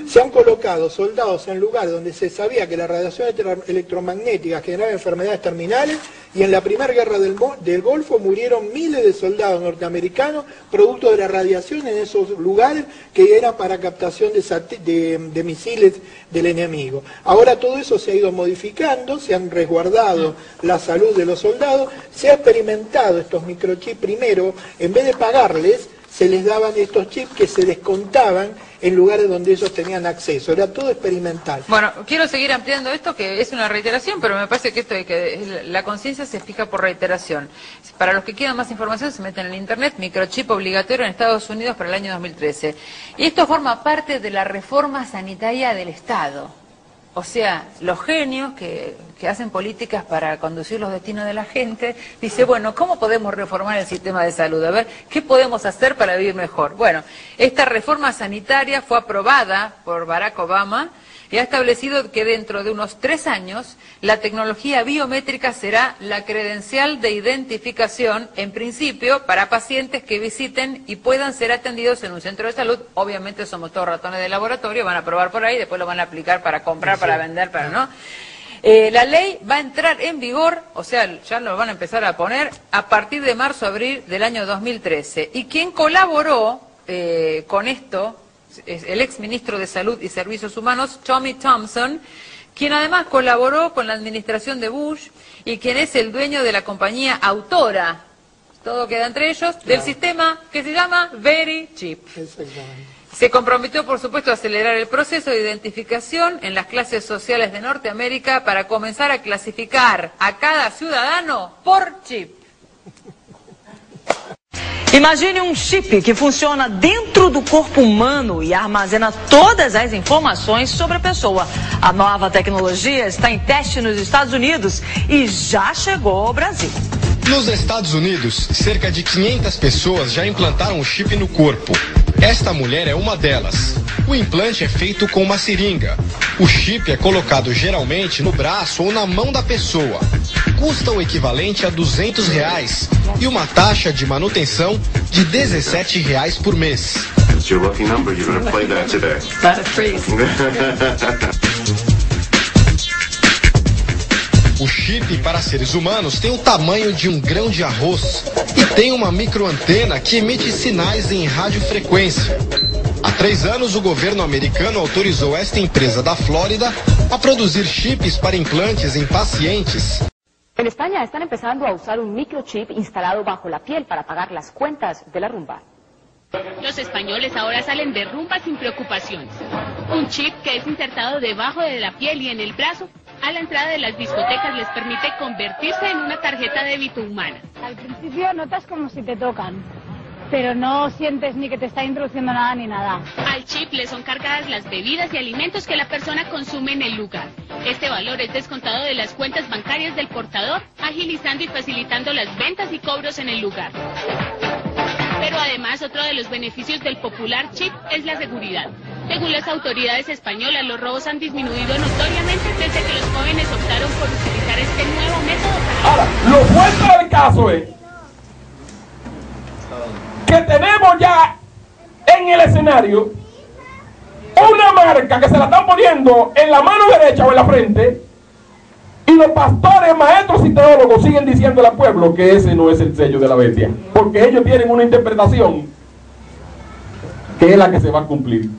Se han colocado soldados en lugares donde se sabía que la radiación electromagnética generaba enfermedades terminales, y en la primera guerra del Golfo murieron miles de soldados norteamericanos producto de la radiación en esos lugares que eran para captación de misiles del enemigo. Ahora todo eso se ha ido modificando, se han resguardado la salud de los soldados, se ha experimentado estos microchips. Primero, en vez de pagarles, se les daban estos chips que se descontaban en lugares donde ellos tenían acceso. Era todo experimental. Bueno, quiero seguir ampliando esto, que es una reiteración, pero me parece que la conciencia se fija por reiteración. Para los que quieran más información, se meten en internet, microchip obligatorio en Estados Unidos para el año 2013. Y esto forma parte de la reforma sanitaria del Estado. O sea, los genios que hacen políticas para conducir los destinos de la gente, dice, bueno, ¿cómo podemos reformar el sistema de salud? A ver, ¿qué podemos hacer para vivir mejor? Bueno, esta reforma sanitaria fue aprobada por Barack Obama y ha establecido que dentro de unos 3 años la tecnología biométrica será la credencial de identificación, en principio, para pacientes que visiten y puedan ser atendidos en un centro de salud. Obviamente somos todos ratones de laboratorio, van a probar por ahí, después lo van a aplicar para comprar, para vender, para no. La ley va a entrar en vigor, o sea, ya lo van a empezar a poner a partir de marzo-abril del año 2013. Y quien colaboró con esto es el exministro de Salud y Servicios Humanos, Tommy Thompson, quien además colaboró con la administración de Bush y quien es el dueño de la compañía autora, todo queda entre ellos, del sistema que se llama VeriChip. Se comprometió, por supuesto, a acelerar el proceso de identificación en las clases sociales de Norteamérica para comenzar a clasificar a cada ciudadano por chip. Imagine um chip que funciona dentro do corpo humano e armazena todas as informações sobre a pessoa. A nova tecnologia está em teste nos Estados Unidos e já chegou ao Brasil. Nos Estados Unidos, cerca de 500 pessoas já implantaram um chip no corpo. Esta mulher é uma delas. O implante é feito com uma seringa. O chip é colocado geralmente no braço ou na mão da pessoa. Custa o equivalente a R$200 e uma taxa de manutenção de R$17 por mês. It's your lucky number. You're going to play that today. Para freeze. O chip para seres humanos tem o tamanho de um grão de arroz e tem uma microantena que emite sinais em radiofrequência. Há 3 anos, o governo americano autorizou esta empresa da Flórida a produzir chips para implantes em pacientes. En España están empezando a usar un microchip instalado bajo la piel para pagar las cuentas de la rumba. Los españoles ahora salen de rumba sin preocupaciones. Un chip que es insertado debajo de la piel y en el brazo, a la entrada de las discotecas les permite convertirse en una tarjeta de débito humana. Al principio notas como si te tocan, pero no sientes ni que te está introduciendo nada ni nada. Al chip le son cargadas las bebidas y alimentos que la persona consume en el lugar. Este valor es descontado de las cuentas bancarias del portador, agilizando y facilitando las ventas y cobros en el lugar. Pero además, otro de los beneficios del popular chip es la seguridad. Según las autoridades españolas, los robos han disminuido notoriamente desde que los jóvenes optaron por utilizar este nuevo método para... Ahora, lo fuerte del caso es que tenemos ya en el escenario una marca que se la están poniendo en la mano derecha o en la frente, y los pastores, maestros y teólogos siguen diciendo al pueblo que ese no es el sello de la bestia, porque ellos tienen una interpretación que es la que se va a cumplir.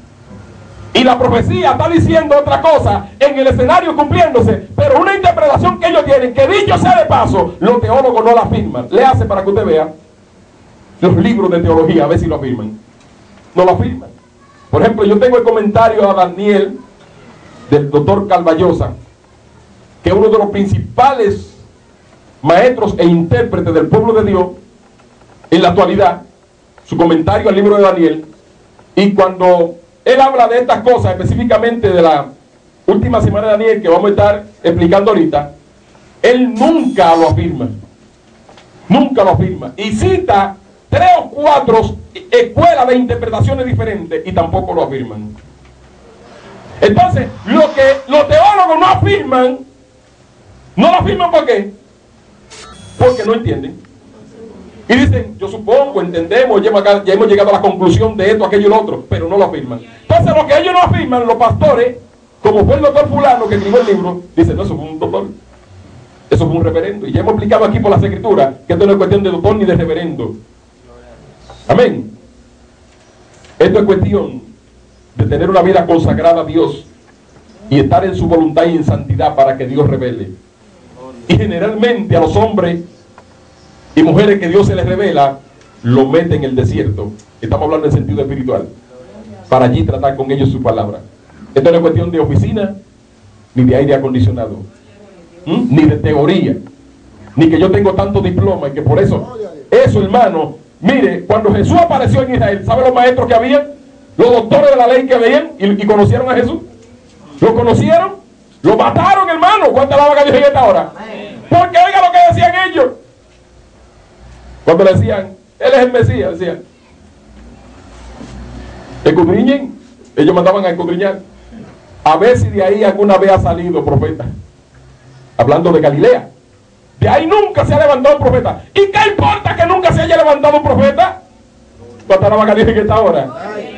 Y la profecía está diciendo otra cosa en el escenario cumpliéndose, pero una interpretación que ellos tienen, que dicho sea de paso, los teólogos no la afirman. Le hace para que usted vea los libros de teología, a ver si lo afirman. No lo afirman. Por ejemplo, yo tengo el comentario a Daniel del doctor Calvallosa, que es uno de los principales maestros e intérpretes del pueblo de Dios en la actualidad, su comentario al libro de Daniel. Y cuando él habla de estas cosas, específicamente de la última semana de Daniel, que vamos a estar explicando ahorita, él nunca lo afirma. Nunca lo afirma. Y cita 3 o 4 escuelas de interpretaciones diferentes y tampoco lo afirman. Entonces, lo que los teólogos no afirman, no lo afirman ¿por qué? Porque no entienden. Y dicen, yo supongo, entendemos, ya hemos llegado a la conclusión de esto, aquello y lo otro, pero no lo afirman. Entonces, lo que ellos no afirman, los pastores, como fue el doctor fulano que escribió el libro, dicen, no, eso fue un doctor, eso fue un reverendo. Y ya hemos explicado aquí por las escrituras que esto no es cuestión de doctor ni de reverendo. Amén. Esto es cuestión de tener una vida consagrada a Dios y estar en su voluntad y en santidad para que Dios revele. Y generalmente a los hombres y mujeres que Dios se les revela, lo mete en el desierto. Estamos hablando en sentido espiritual, para allí tratar con ellos su palabra. Esto no es cuestión de oficina, ni de aire acondicionado, ni de teoría, ni que yo tengo tanto diploma y que por eso, hermano, mire, cuando Jesús apareció en Israel, ¿sabe los maestros que había? Los doctores de la ley que veían y conocieron a Jesús. ¿Lo conocieron? Lo mataron, hermano. ¿Cuánta alaba a Dios en esta hora? Porque oiga lo que decían ellos. Cuando le decían, Él es el Mesías, decían, escudriñen. Ellos mandaban a escudriñar, a ver si de ahí alguna vez ha salido profeta. Hablando de Galilea. De ahí nunca se ha levantado un profeta. ¿Y qué importa que nunca se haya levantado un profeta? ¿Cuánta alaba a Dios en esta hora?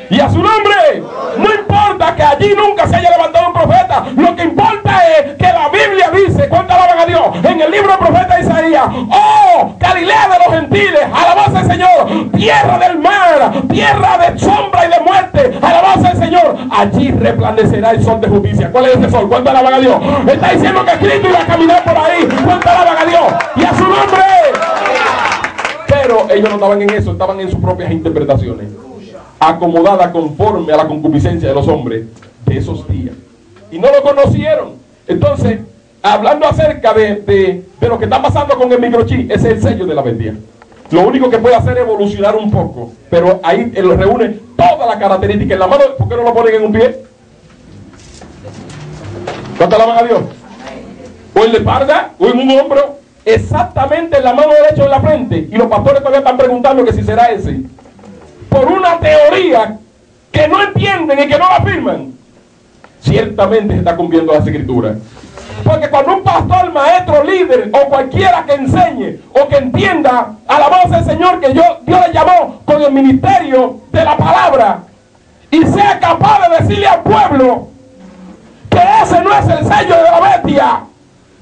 Y a su nombre, no importa que allí nunca se haya levantado un profeta. Lo que importa es que la Biblia dice, ¿cuánto alaban a Dios? En el libro del profeta Isaías, oh, Galilea de los gentiles, alabanza al Señor, tierra del mar, tierra de sombra y de muerte, alabanza al Señor, allí resplandecerá el sol de justicia. ¿Cuál es ese sol? ¿Cuánto alaban a Dios? Está diciendo que Cristo iba a caminar por ahí. ¿Cuánto alaban a Dios? Y a su nombre. Pero ellos no estaban en eso, estaban en sus propias interpretaciones, acomodada conforme a la concupiscencia de los hombres de esos días. Y no lo conocieron. Entonces, hablando acerca de lo que está pasando con el microchip, ese es el sello de la bestia. Lo único que puede hacer es evolucionar un poco, pero ahí él reúne todas las características. En la mano, ¿por qué no lo ponen en un pie? ¿Cuánto alaban a Dios? O en la espalda, o en un hombro, exactamente en la mano derecha o en la frente. Y los pastores todavía están preguntando que si será ese. Por una teoría que no entienden y que no la afirman. Ciertamente se está cumpliendo las escrituras. Porque cuando un pastor, maestro, líder o cualquiera que enseñe o que entienda a la voz del Señor que Dios le llamó con el ministerio de la palabra y sea capaz de decirle al pueblo que ese no es el sello de la bestia,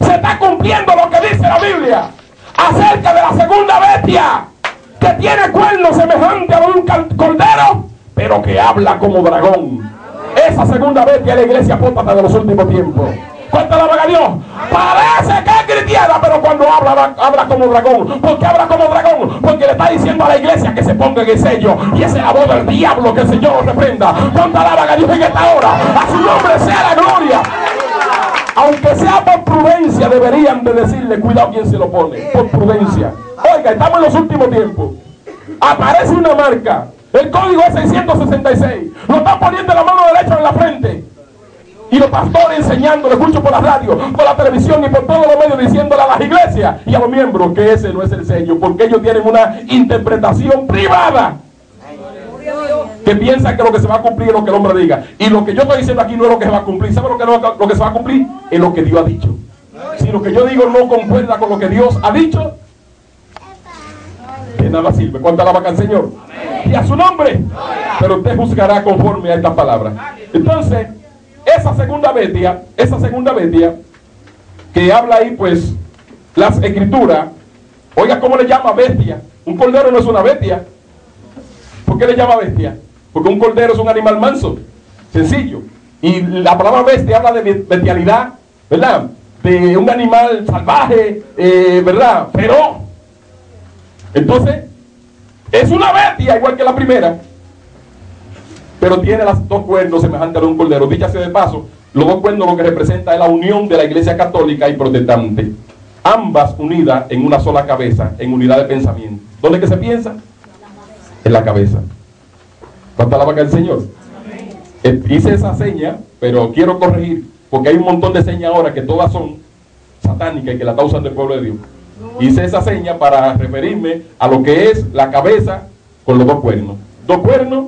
se está cumpliendo lo que dice la Biblia acerca de la segunda bestia, que tiene cuernos semejantes a un cordero, pero que habla como dragón. Esa segunda bestia es la iglesia apóstata de los últimos tiempos. ¿Cuánto alaban a Dios? Parece que es cristiana, pero cuando habla como dragón. ¿Por qué habla como dragón? Porque le está diciendo a la iglesia que se ponga en el sello. Y esa es la voz del diablo, que el Señor lo reprenda. ¿Cuánto alaban a Dios en esta hora? A su nombre sea la gloria. Aunque sea por prudencia, deberían de decirle, cuidado quién se lo pone. Por prudencia. Oiga, estamos en los últimos tiempos. Aparece una marca. El código es 666. Lo están poniendo en la mano derecha en la frente. Y los pastores enseñando, lo escucho por la radio, por la televisión y por todos los medios, diciéndole a las iglesias y a los miembros que ese no es el sello, porque ellos tienen una interpretación privada que piensan que lo que se va a cumplir es lo que el hombre diga. Y lo que yo estoy diciendo aquí no es lo que se va a cumplir. ¿Sabe lo que se va a cumplir? Es lo que Dios ha dicho. Si lo que yo digo no concuerda con lo que Dios ha dicho, que nada sirve. ¿Cuánto alaban al Señor? Y a su nombre. Pero usted juzgará conforme a estas palabras. Entonces, esa segunda bestia que habla ahí, pues, las escrituras, oiga cómo le llama bestia. Un cordero no es una bestia. ¿Por qué le llama bestia? Porque un cordero es un animal manso. Sencillo. Y la palabra bestia habla de bestialidad, ¿verdad? De un animal salvaje, ¿verdad? Feroz. Entonces, es una bestia igual que la primera, pero tiene los dos cuernos semejantes a un cordero. Dicha sea de paso, los dos cuernos lo que representa es la unión de la iglesia católica y protestante. Ambas unidas en una sola cabeza, en unidad de pensamiento. ¿Dónde que se piensa? En la cabeza. ¿Cuánta la vaca del Señor? Hice esa seña, pero quiero corregir, porque hay un montón de señas ahora que todas son satánicas y que la está usando el pueblo de Dios. Hice esa seña para referirme a lo que es la cabeza con los dos cuernos. Dos cuernos,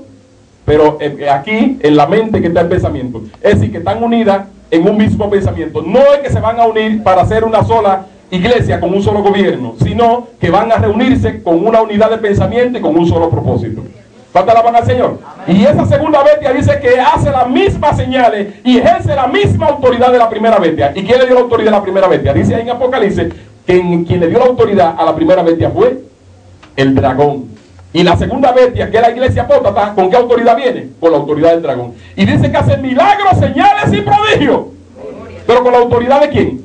pero aquí en la mente que está el pensamiento. Es decir, que están unidas en un mismo pensamiento. No es que se van a unir para hacer una sola iglesia con un solo gobierno, sino que van a reunirse con una unidad de pensamiento y con un solo propósito. ¿Cuántas alaban al Señor? Y esa segunda bestia dice que hace las mismas señales y ejerce la misma autoridad de la primera bestia. ¿Y quién le dio la autoridad a la primera bestia? Dice ahí en Apocalipsis que quien le dio la autoridad a la primera bestia fue el dragón. Y la segunda bestia, que es la iglesia apóstata, ¿con qué autoridad viene? Con la autoridad del dragón. Y dice que hace milagros, señales y prodigios. ¿Pero con la autoridad de quién?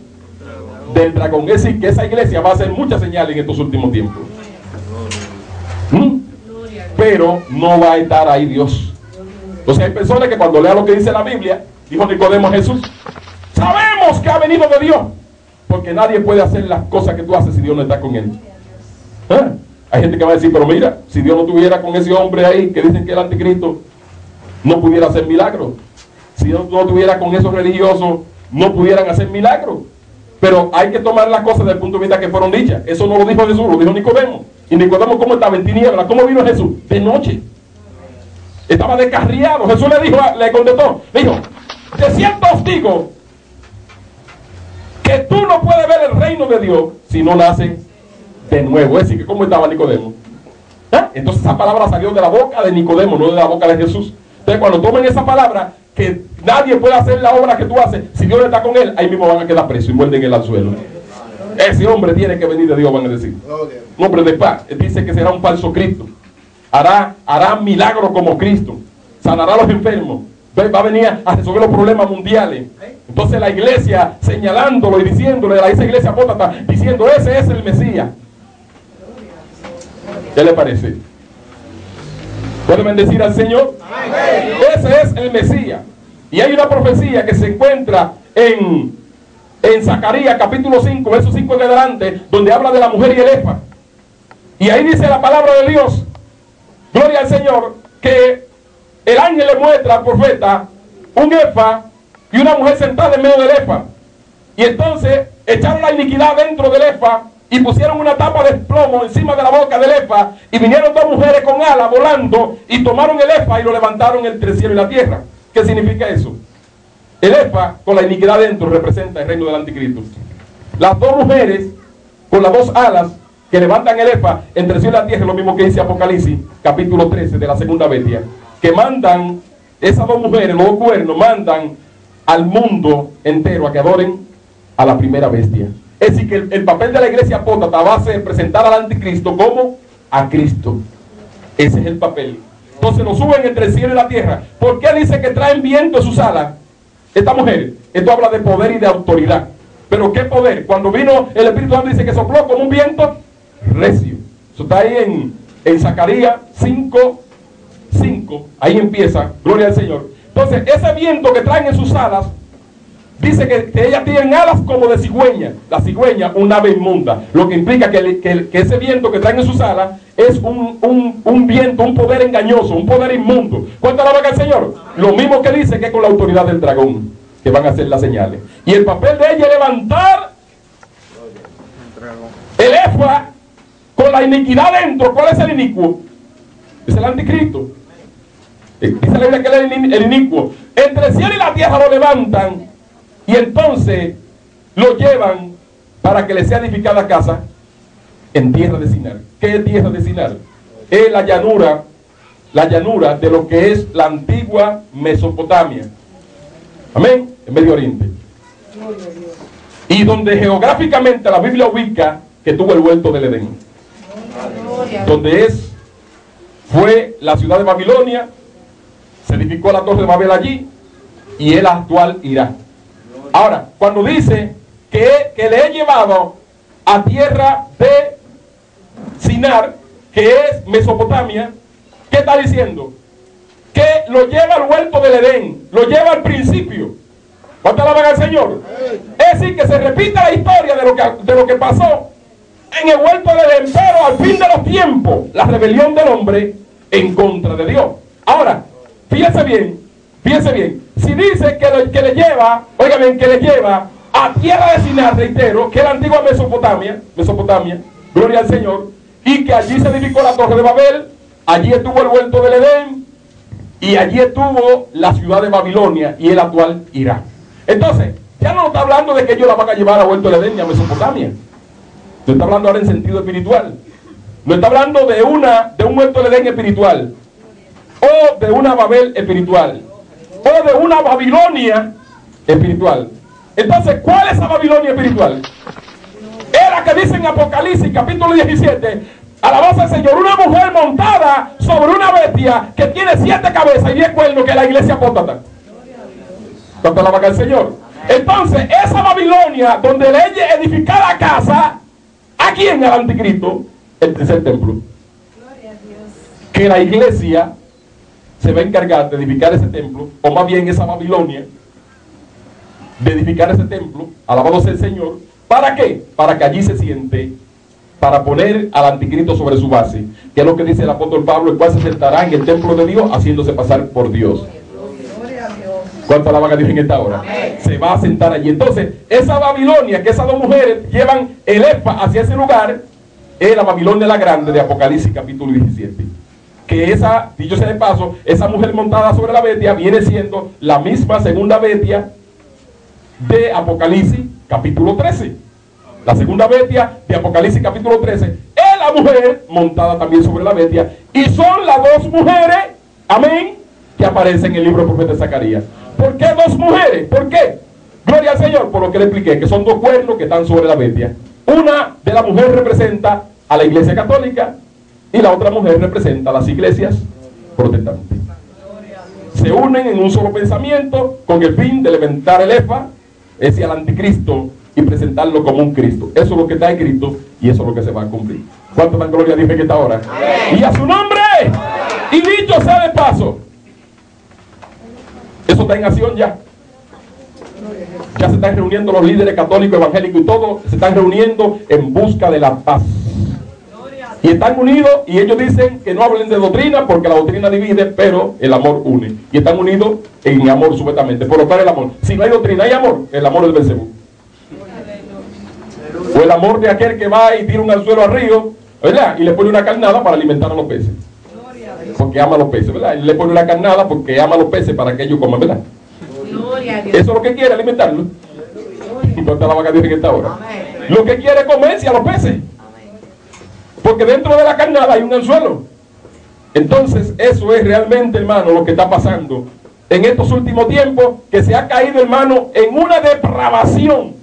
Del dragón. Es decir, que esa iglesia va a hacer muchas señales en estos últimos tiempos. Pero no va a estar ahí Dios. Entonces hay personas que cuando lean lo que dice la Biblia, dijo Nicodemo a Jesús, sabemos que ha venido de Dios, porque nadie puede hacer las cosas que tú haces si Dios no está con él. Hay gente que va a decir, pero mira, si Dios no estuviera con ese hombre ahí que dicen que es el anticristo, no pudiera hacer milagros. Si Dios no estuviera con esos religiosos, no pudieran hacer milagros. Pero hay que tomar las cosas desde el punto de vista que fueron dichas. Eso no lo dijo Jesús, lo dijo Nicodemo. Y Nicodemo, ¿cómo estaba? En tinieblas. ¿Cómo vino Jesús? De noche. Estaba descarriado. Jesús le contestó, dijo, de cierto os digo que tú no puedes ver el reino de Dios si no naces de nuevo. Es decir, que ¿cómo estaba Nicodemo? Entonces esa palabra salió de la boca de Nicodemo, no de la boca de Jesús. Entonces cuando tomen esa palabra, que nadie puede hacer la obra que tú haces si Dios está con él, ahí mismo van a quedar presos y muerden el anzuelo. Ese hombre tiene que venir de Dios, van a decir. Un hombre de paz. Él dice que será un falso Cristo. Hará milagros como Cristo. Sanará a los enfermos. Va a venir a resolver los problemas mundiales. Entonces la iglesia señalándolo y diciéndole a esa iglesia apóstata, diciendo, ese es el Mesías. ¿Qué le parece? ¿Puede bendecir al Señor? Amén. Ese es el Mesías. Y hay una profecía que se encuentra en Zacarías capítulo 5, verso 5 en adelante, donde habla de la mujer y el efa. Y ahí dice la palabra de Dios, gloria al Señor, que el ángel le muestra al profeta un efa y una mujer sentada en medio del efa. Y entonces echaron la iniquidad dentro del efa y pusieron una tapa de plomo encima de la boca del efa, y vinieron dos mujeres con alas volando y tomaron el efa y lo levantaron entre el cielo y la tierra. ¿Qué significa eso? El efa con la iniquidad dentro representa el reino del anticristo. Las dos mujeres con las dos alas que levantan el efa entre el cielo y la tierra, es lo mismo que dice Apocalipsis capítulo 13 de la segunda bestia, que mandan, esas dos mujeres, los dos cuernos, mandan al mundo entero a que adoren a la primera bestia. Es decir, que el papel de la iglesia apóstata va a ser presentar al anticristo como a Cristo. Ese es el papel. Entonces lo suben entre el cielo y la tierra. ¿Por qué dice que traen viento en sus alas? Esta mujer, esto habla de poder y de autoridad. ¿Pero qué poder? Cuando vino el Espíritu Santo, dice que sopló como un viento recio. Eso está ahí en Zacarías 5:5. Ahí empieza, gloria al Señor. Entonces ese viento que traen en sus alas, dice que ellas tienen alas como de cigüeña. La cigüeña, un ave inmunda. Lo que implica que ese viento que traen en sus alas es un viento, un poder engañoso, un poder inmundo. ¿Cuánto la vaca el Señor? Lo mismo que dice que es con la autoridad del dragón, que van a hacer las señales. Y el papel de ella es levantar el efa con la iniquidad dentro. ¿Cuál es el inicuo? Es el anticristo. Dice la Biblia que él es el inicuo. Entre el cielo y la tierra lo levantan. Y entonces lo llevan para que le sea edificada casa en tierra de Sinar. ¿Qué es tierra de Sinar? Es la llanura de lo que es la antigua Mesopotamia. Amén. En Medio Oriente. Y donde geográficamente la Biblia ubica que tuvo el huerto del Edén. Donde fue la ciudad de Babilonia, Se edificó la torre de Babel allí y el actual Irak. Ahora, cuando dice que le he llevado a tierra de Sinar, que es Mesopotamia, ¿qué está diciendo? Que lo lleva al huerto del Edén, lo lleva al principio. ¿Cuánto alaban al Señor? Es decir, que se repita la historia de lo que pasó en el huerto del Edén, pero al fin de los tiempos, la rebelión del hombre en contra de Dios. Ahora, fíjense bien, si dice que le lleva, oigan bien, que le lleva a tierra de Sinar, reitero, que es la antigua Mesopotamia, gloria al Señor, y que allí se edificó la torre de Babel, allí estuvo el huerto del Edén, y allí estuvo la ciudad de Babilonia y el actual Irak. Entonces, ya no está hablando de que ellos la van a llevar a huerto del Edén ni a Mesopotamia. No está hablando ahora en sentido espiritual. No está hablando de un huerto del Edén espiritual, o de una Babel espiritual, o de una Babilonia espiritual. Entonces, ¿cuál es esa Babilonia espiritual? Es la que dice en Apocalipsis capítulo 17, alabanza al Señor, una mujer montada sobre una bestia que tiene 7 cabezas y 10 cuernos, que es la iglesia apóstata. ¿Cuánto alaban al Señor? Entonces, esa Babilonia donde le edificar la casa, ¿a quién? Al anticristo, el tercer templo. Que la iglesia se va a encargar de edificar ese templo, o más bien esa Babilonia, de edificar ese templo, alabado sea el Señor. ¿Para qué? Para que allí se siente, para poner al anticristo sobre su base, que es lo que dice el apóstol Pablo, el cual se sentará en el templo de Dios haciéndose pasar por Dios. ¿Cuánto alaban a Dios en esta hora? Se va a sentar allí. Entonces, esa Babilonia, que esas dos mujeres llevan el Efa hacia ese lugar, es la Babilonia la grande de Apocalipsis capítulo 17. Que esa, dicho sea de paso, esa mujer montada sobre la bestia viene siendo la misma segunda bestia de Apocalipsis capítulo 13. La segunda bestia de Apocalipsis capítulo 13 es la mujer montada también sobre la bestia, y son las dos mujeres, amén, que aparecen en el libro del profeta Zacarías. ¿Por qué dos mujeres? ¿Por qué? Gloria al Señor, por lo que le expliqué, que son dos cuernos que están sobre la bestia. Una de la mujer representa a la iglesia católica y la otra mujer representa a las iglesias protestantes. Se unen en un solo pensamiento con el fin de levantar el Efa, es decir, al anticristo, y presentarlo como un Cristo. Eso es lo que está escrito y eso es lo que se va a cumplir. ¿Cuánto dan gloria a Dios en esta hora? Y a su nombre. Y dicho sea de paso, eso está en acción ya. Ya se están reuniendo los líderes católicos, evangélicos y todos se están reuniendo en busca de la paz. Y están unidos, y ellos dicen que no hablen de doctrina porque la doctrina divide, pero el amor une. Y están unidos en amor supuestamente. Por lo cual el amor. Si no hay doctrina, hay amor. El amor es Belcebú. O el amor de aquel que va y tira un anzuelo al río, ¿verdad? Y le pone una carnada para alimentar a los peces. Porque ama a los peces, ¿verdad? Y le pone una carnada porque ama a los peces para que ellos coman, ¿verdad? Eso es lo que quiere, alimentarlo. Entonces la vaca dice en esta hora. Lo que quiere es comerse a los peces. Porque dentro de la carnada hay un anzuelo. Entonces eso es realmente, hermano, lo que está pasando en estos últimos tiempos, que se ha caído, hermano, en una depravación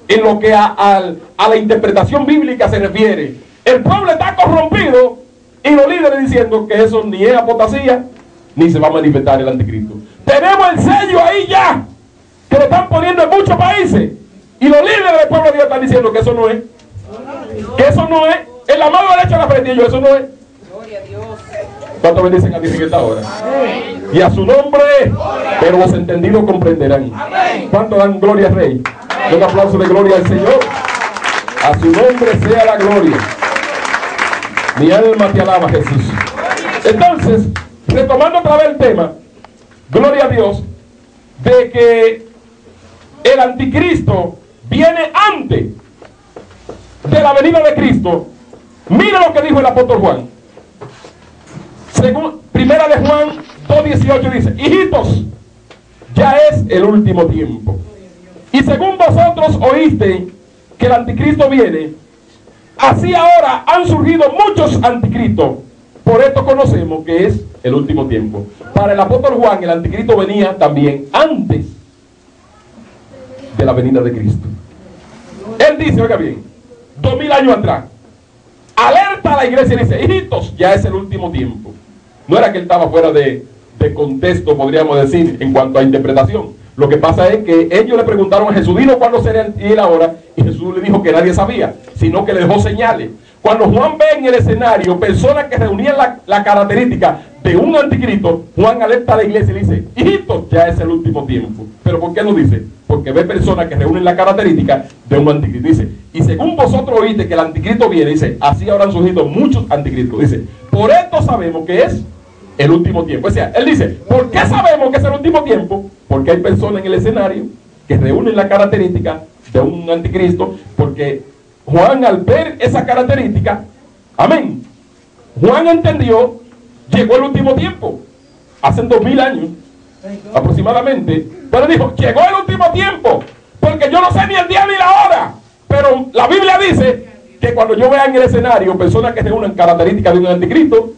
en lo que a la interpretación bíblica se refiere. El pueblo está corrompido y los líderes diciendo que eso ni es apostasía ni se va a manifestar el anticristo. Tenemos el sello ahí ya, que lo están poniendo en muchos países, y los líderes del pueblo de Dios están diciendo que eso no es, que eso no es. En la mano derecha de la frente, yo, eso no es. ¿Cuánto bendicen a Dios en esta hora? Y a su nombre, pero los entendidos comprenderán. ¿Cuánto dan gloria al Rey? Un aplauso de gloria al Señor. A su nombre sea la gloria. Mi alma te alaba, Jesús. Entonces, retomando otra vez el tema, gloria a Dios, de que el anticristo viene antes de la venida de Cristo. Mira lo que dijo el apóstol Juan. Según primera de Juan 2:18 dice: hijitos, ya es el último tiempo. Y según vosotros oíste que el anticristo viene, así ahora han surgido muchos anticristos. Por esto conocemos que es el último tiempo. Para el apóstol Juan, el anticristo venía también antes de la venida de Cristo. Él dice, oiga bien, 2000 años atrás, alerta a la iglesia y dice: hijitos, ya es el último tiempo. No era que él estaba fuera de de contexto, podríamos decir, en cuanto a interpretación. Lo que pasa es que ellos le preguntaron a Jesús, dinos cuándo será el día y la hora, y Jesús le dijo que nadie sabía, sino que le dejó señales. Cuando Juan ve en el escenario personas que reunían la característica de un anticristo, Juan alerta a la iglesia y le dice, hijitos, ya es el último tiempo. ¿Pero por qué lo dice? Porque ve personas que reúnen la característica de un anticristo. Dice, y según vosotros oíste que el anticristo viene, dice, así habrán surgido muchos anticristos. Dice, por esto sabemos que es el último tiempo. O sea, él dice, ¿por qué sabemos que es el último tiempo? Porque hay personas en el escenario que reúnen la característica de un anticristo, porque Juan, al ver esa característica, amén, Juan entendió, llegó el último tiempo, hace 2000 años aproximadamente, pero dijo, llegó el último tiempo, porque yo no sé ni el día ni la hora, pero la Biblia dice que cuando yo vea en el escenario personas que reúnen características de un anticristo,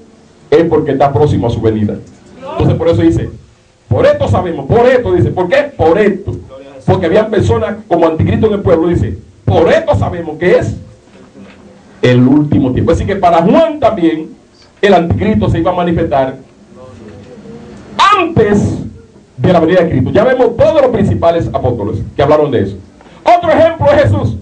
es porque está próximo a su venida. Entonces por eso dice, por esto sabemos, por esto dice, ¿por qué? Por esto, porque habían personas como anticristo en el pueblo, dice, por esto sabemos que es el último tiempo. Así que para Juan también el anticristo se iba a manifestar antes de la venida de Cristo. Ya vemos todos los principales apóstoles que hablaron de eso. Otro ejemplo es Jesús.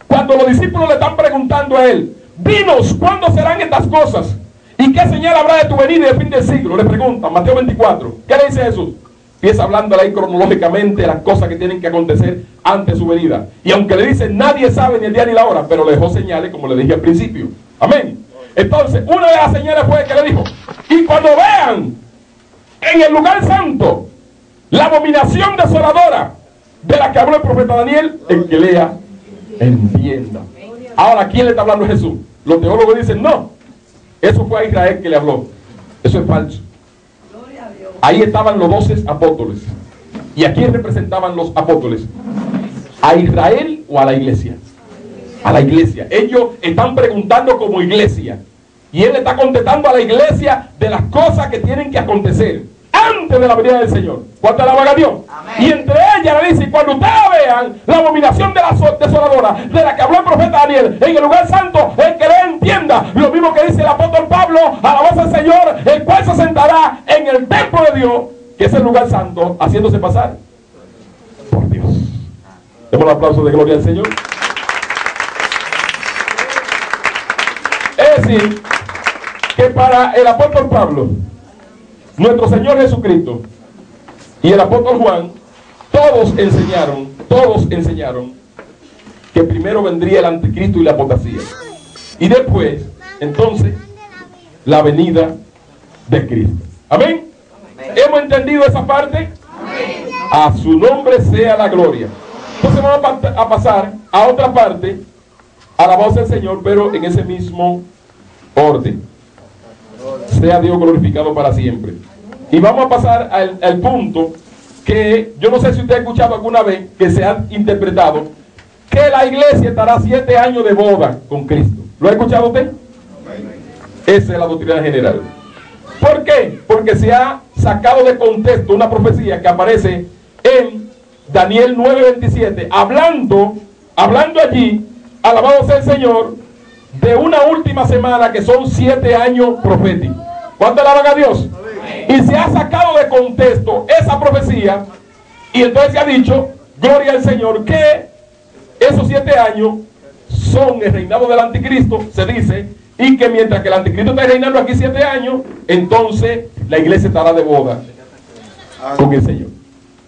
Cuando los discípulos le están preguntando a él, dinos, ¿cuándo serán estas cosas? ¿Y qué señal habrá de tu venida y del fin del siglo? Le preguntan, Mateo 24. ¿Qué le dice Jesús? Empieza hablando ahí cronológicamente de las cosas que tienen que acontecer antes de su venida. Y aunque le dicen, nadie sabe ni el día ni la hora, pero le dejó señales, como le dije al principio. Amén. Entonces, una de las señales fue que le dijo, y cuando vean en el lugar santo la abominación desoladora de la que habló el profeta Daniel, el que lea, entienda. Ahora, ¿quién le está hablando a Jesús? Los teólogos dicen, no, eso fue a Israel que le habló. Eso es falso. Ahí estaban los 12 apóstoles. ¿Y a quién representaban los apóstoles? ¿A Israel o a la iglesia? A la iglesia. Ellos están preguntando como iglesia. Y él está contestando a la iglesia de las cosas que tienen que acontecer antes de la venida del Señor. ¿Cuánto alaban a Dios? Amén. Y entre ellas le dice, cuando ustedes vean la abominación de la desoladora de la que habló el profeta Daniel en el lugar santo, el que le entienda, lo mismo que dice el apóstol Pablo, a la voz del Señor, el cual se sentará en el templo de Dios, que es el lugar santo, haciéndose pasar por Dios. Demos un aplauso de gloria al Señor. Es decir, que para el apóstol Pablo, nuestro Señor Jesucristo y el apóstol Juan, todos enseñaron que primero vendría el anticristo y la apostasía, y después, entonces, la venida de Cristo. ¿Amén? ¿Hemos entendido esa parte? Amén. A su nombre sea la gloria. Entonces vamos a pasar a otra parte, a la voz del Señor, pero en ese mismo orden. Sea Dios glorificado para siempre. Y vamos a pasar al punto que yo no sé si usted ha escuchado alguna vez que se ha interpretado que la iglesia estará 7 años de boda con Cristo. ¿Lo ha escuchado usted? Esa es la doctrina general. ¿Por qué? Porque se ha sacado de contexto una profecía que aparece en Daniel 9:27, hablando allí, alabado sea el Señor, de una última semana que son 7 años proféticos. ¿Cuánto alaban a Dios? Y se ha sacado de contexto esa profecía, y entonces se ha dicho, gloria al Señor, que esos 7 años son el reinado del anticristo, se dice, y que mientras que el anticristo está reinando aquí 7 años, entonces la iglesia estará de boda con el Señor.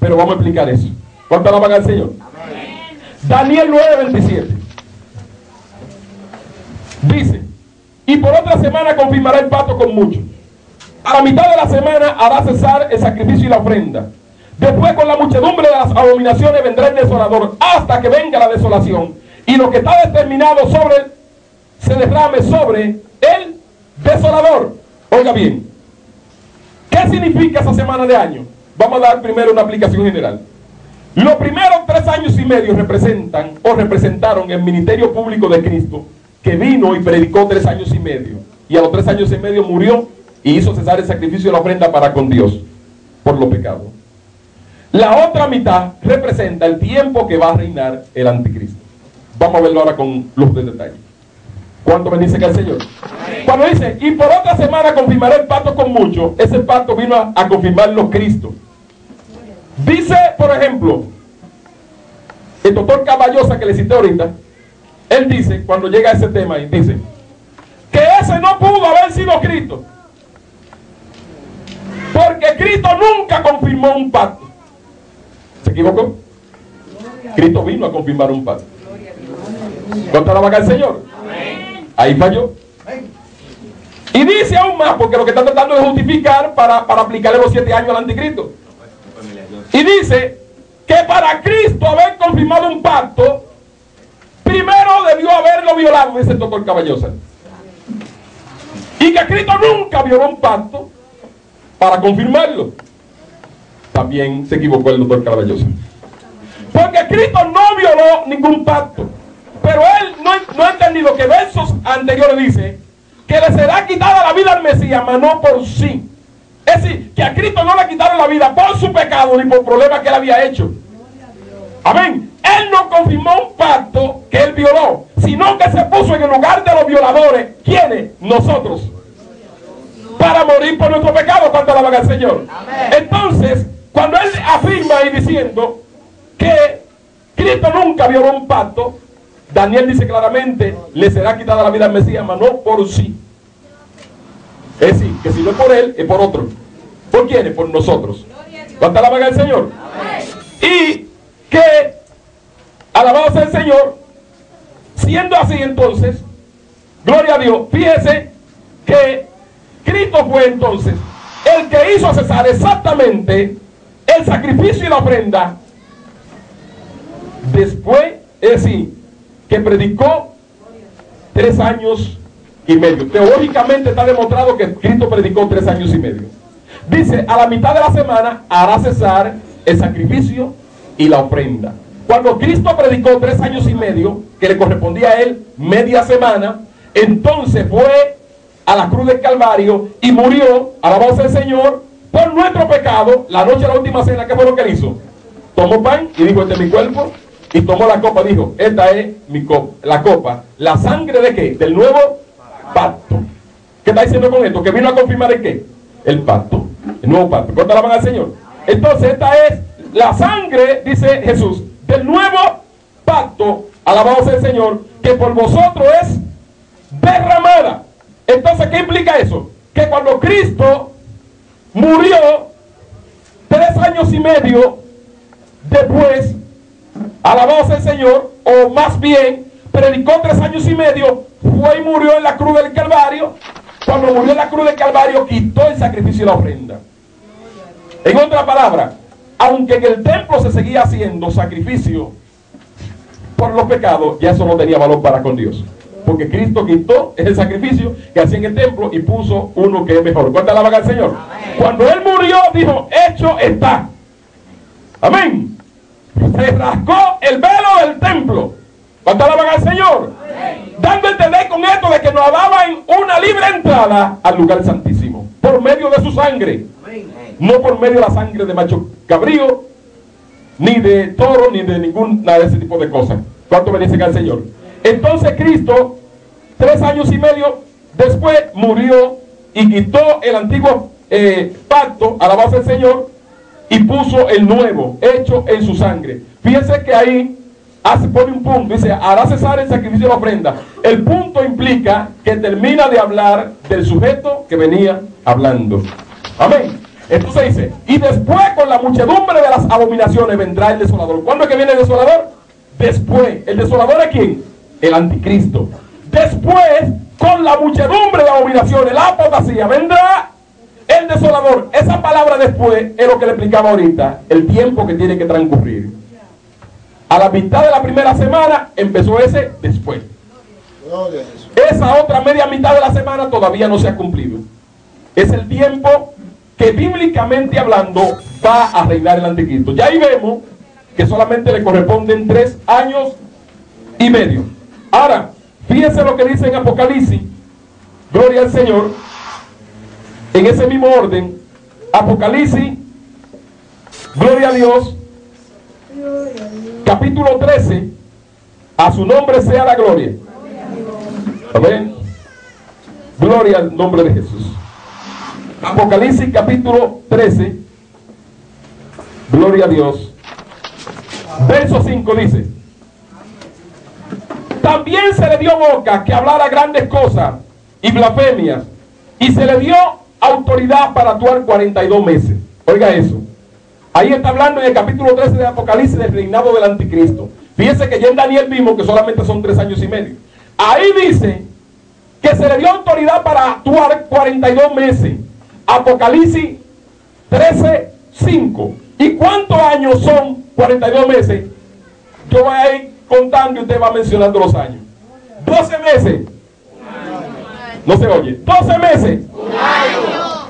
Pero vamos a explicar eso. ¿Cuánto alaban al Señor? Amén. Daniel 9:27 dice, y por otra semana confirmará el pacto con muchos. A la mitad de la semana hará cesar el sacrificio y la ofrenda. Después, con la muchedumbre de las abominaciones vendrá el desolador, hasta que venga la desolación, y lo que está determinado sobre él se derrame sobre el desolador. Oiga bien, ¿qué significa esa semana de año? Vamos a dar primero una aplicación general. Los primeros 3 años y medio representan o representaron el ministerio público de Cristo, que vino y predicó 3 años y medio, y a los 3 años y medio murió y hizo cesar el sacrificio y la ofrenda para con Dios por los pecados. La otra mitad representa el tiempo que va a reinar el anticristo. Vamos a verlo ahora con luz de detalle. ¿Cuánto bendice que el Señor? Cuando dice, y por otra semana confirmaré el pacto con muchos, ese pacto vino a confirmarlo Cristo. Dice, por ejemplo, el doctor Caballosa que le cité ahorita, él dice, cuando llega a ese tema, y dice, que ese no pudo haber sido Cristo. Porque Cristo nunca confirmó un pacto. ¿Se equivocó? Cristo vino a confirmar un pacto. ¿Cuánto alaban al Señor? Ahí falló. Y dice aún más, porque lo que está tratando de justificar para aplicarle los 7 años al anticristo. Y dice que para Cristo haber confirmado un pacto, primero debió haberlo violado, dice el doctor Caballosa. Y que Cristo nunca violó un pacto para confirmarlo. También se equivocó el doctor Caballosa. Porque Cristo no violó ningún pacto. Pero él no ha entendido que versos anteriores dice que le será quitada la vida al Mesías, mas no por sí. Es decir, que a Cristo no le quitaron la vida por su pecado ni por problemas que él había hecho. Amén. Él no confirmó un pacto que él violó, sino que se puso en el lugar de los violadores. ¿Quiénes? Nosotros. Para morir por nuestro pecado, cuando alaban al Señor. Entonces, cuando él afirma y diciendo que Cristo nunca violó un pacto, Daniel dice claramente, le será quitada la vida al Mesías, mas no por sí. Es decir, que si no es por él, es por otro. ¿Por quiénes? Por nosotros. ¿Cuánto alaban al Señor? Y que, alabado sea el Señor, siendo así entonces, gloria a Dios, fíjese que Cristo fue entonces el que hizo cesar exactamente el sacrificio y la ofrenda después, es decir, que predicó 3 años y medio. Teóricamente está demostrado que Cristo predicó 3 años y medio. Dice, a la mitad de la semana hará cesar el sacrificio y la ofrenda. Cuando Cristo predicó 3 años y medio, que le correspondía a él media semana, entonces fue a la cruz del Calvario y murió, alabado sea el Señor, por nuestro pecado. La noche de la última cena, ¿qué fue lo que él hizo? Tomó pan y dijo, este es mi cuerpo. Y tomó la copa y dijo, esta es mi copa, la copa. ¿La sangre de qué? Del nuevo pacto. ¿Qué está diciendo con esto? Que vino a confirmar el qué? El pacto, el nuevo pacto. ¿Cuánto alaban al Señor? Entonces esta es la sangre, dice Jesús, del nuevo pacto, alabado sea el Señor, que por vosotros es derramada. Entonces, ¿qué implica eso? Que cuando Cristo murió 3 años y medio después, alabado sea el Señor, o más bien, predicó 3 años y medio, fue y murió en la cruz del Calvario. Cuando murió en la cruz del Calvario, quitó el sacrificio y la ofrenda. En otra palabra, aunque en el templo se seguía haciendo sacrificio por los pecados, ya eso no tenía valor para con Dios. Porque Cristo quitó ese sacrificio que hacía en el templo y puso uno que es mejor. ¿Cuánto alaban al Señor? Amén. Cuando él murió, dijo, hecho está. Amén. Se rascó el velo del templo. ¿Cuánto alaban al Señor? Amén. Dando a entender con esto de que nos daban una libre entrada al lugar santísimo. Por medio de su sangre. Amén. No por medio de la sangre de macho cabrío, ni de toro, ni de ninguna de ese tipo de cosas. ¿Cuánto bendice al Señor? Entonces Cristo, 3 años y medio después, murió y quitó el antiguo pacto, alabado sea el Señor, y puso el nuevo, hecho en su sangre. Fíjense que ahí pone un punto, dice, hará cesar el sacrificio de la ofrenda. El punto implica que termina de hablar del sujeto que venía hablando. Amén. Entonces dice, y después con la muchedumbre de las abominaciones vendrá el desolador. ¿Cuándo es que viene el desolador? Después. ¿El desolador es quién? El anticristo. Después, con la muchedumbre de abominaciones, la apostasía, vendrá el desolador. Esa palabra después es lo que le explicaba ahorita, el tiempo que tiene que transcurrir. A la mitad de la primera semana empezó ese después. Esa otra media mitad de la semana todavía no se ha cumplido. Es el tiempo que bíblicamente hablando va a reinar el anticristo. Ya ahí vemos que solamente le corresponden 3 años y medio. Ahora, fíjense lo que dice en Apocalipsis, gloria al Señor, en ese mismo orden, Apocalipsis, gloria a Dios, capítulo 13, a su nombre sea la gloria. Amén. Gloria al nombre de Jesús. Apocalipsis capítulo 13. Gloria a Dios. Verso 5 dice: también se le dio boca que hablara grandes cosas y blasfemias, y se le dio autoridad para actuar 42 meses. Oiga eso. Ahí está hablando en el capítulo 13 de Apocalipsis del reinado del anticristo. Fíjense que ya en Daniel vimos que solamente son 3 años y medio. Ahí dice que se le dio autoridad para actuar 42 meses. Apocalipsis 13, 5. ¿Y cuántos años son 42 meses? Yo voy a ir contando y usted va mencionando los años. 12 meses. No se oye. 12 meses.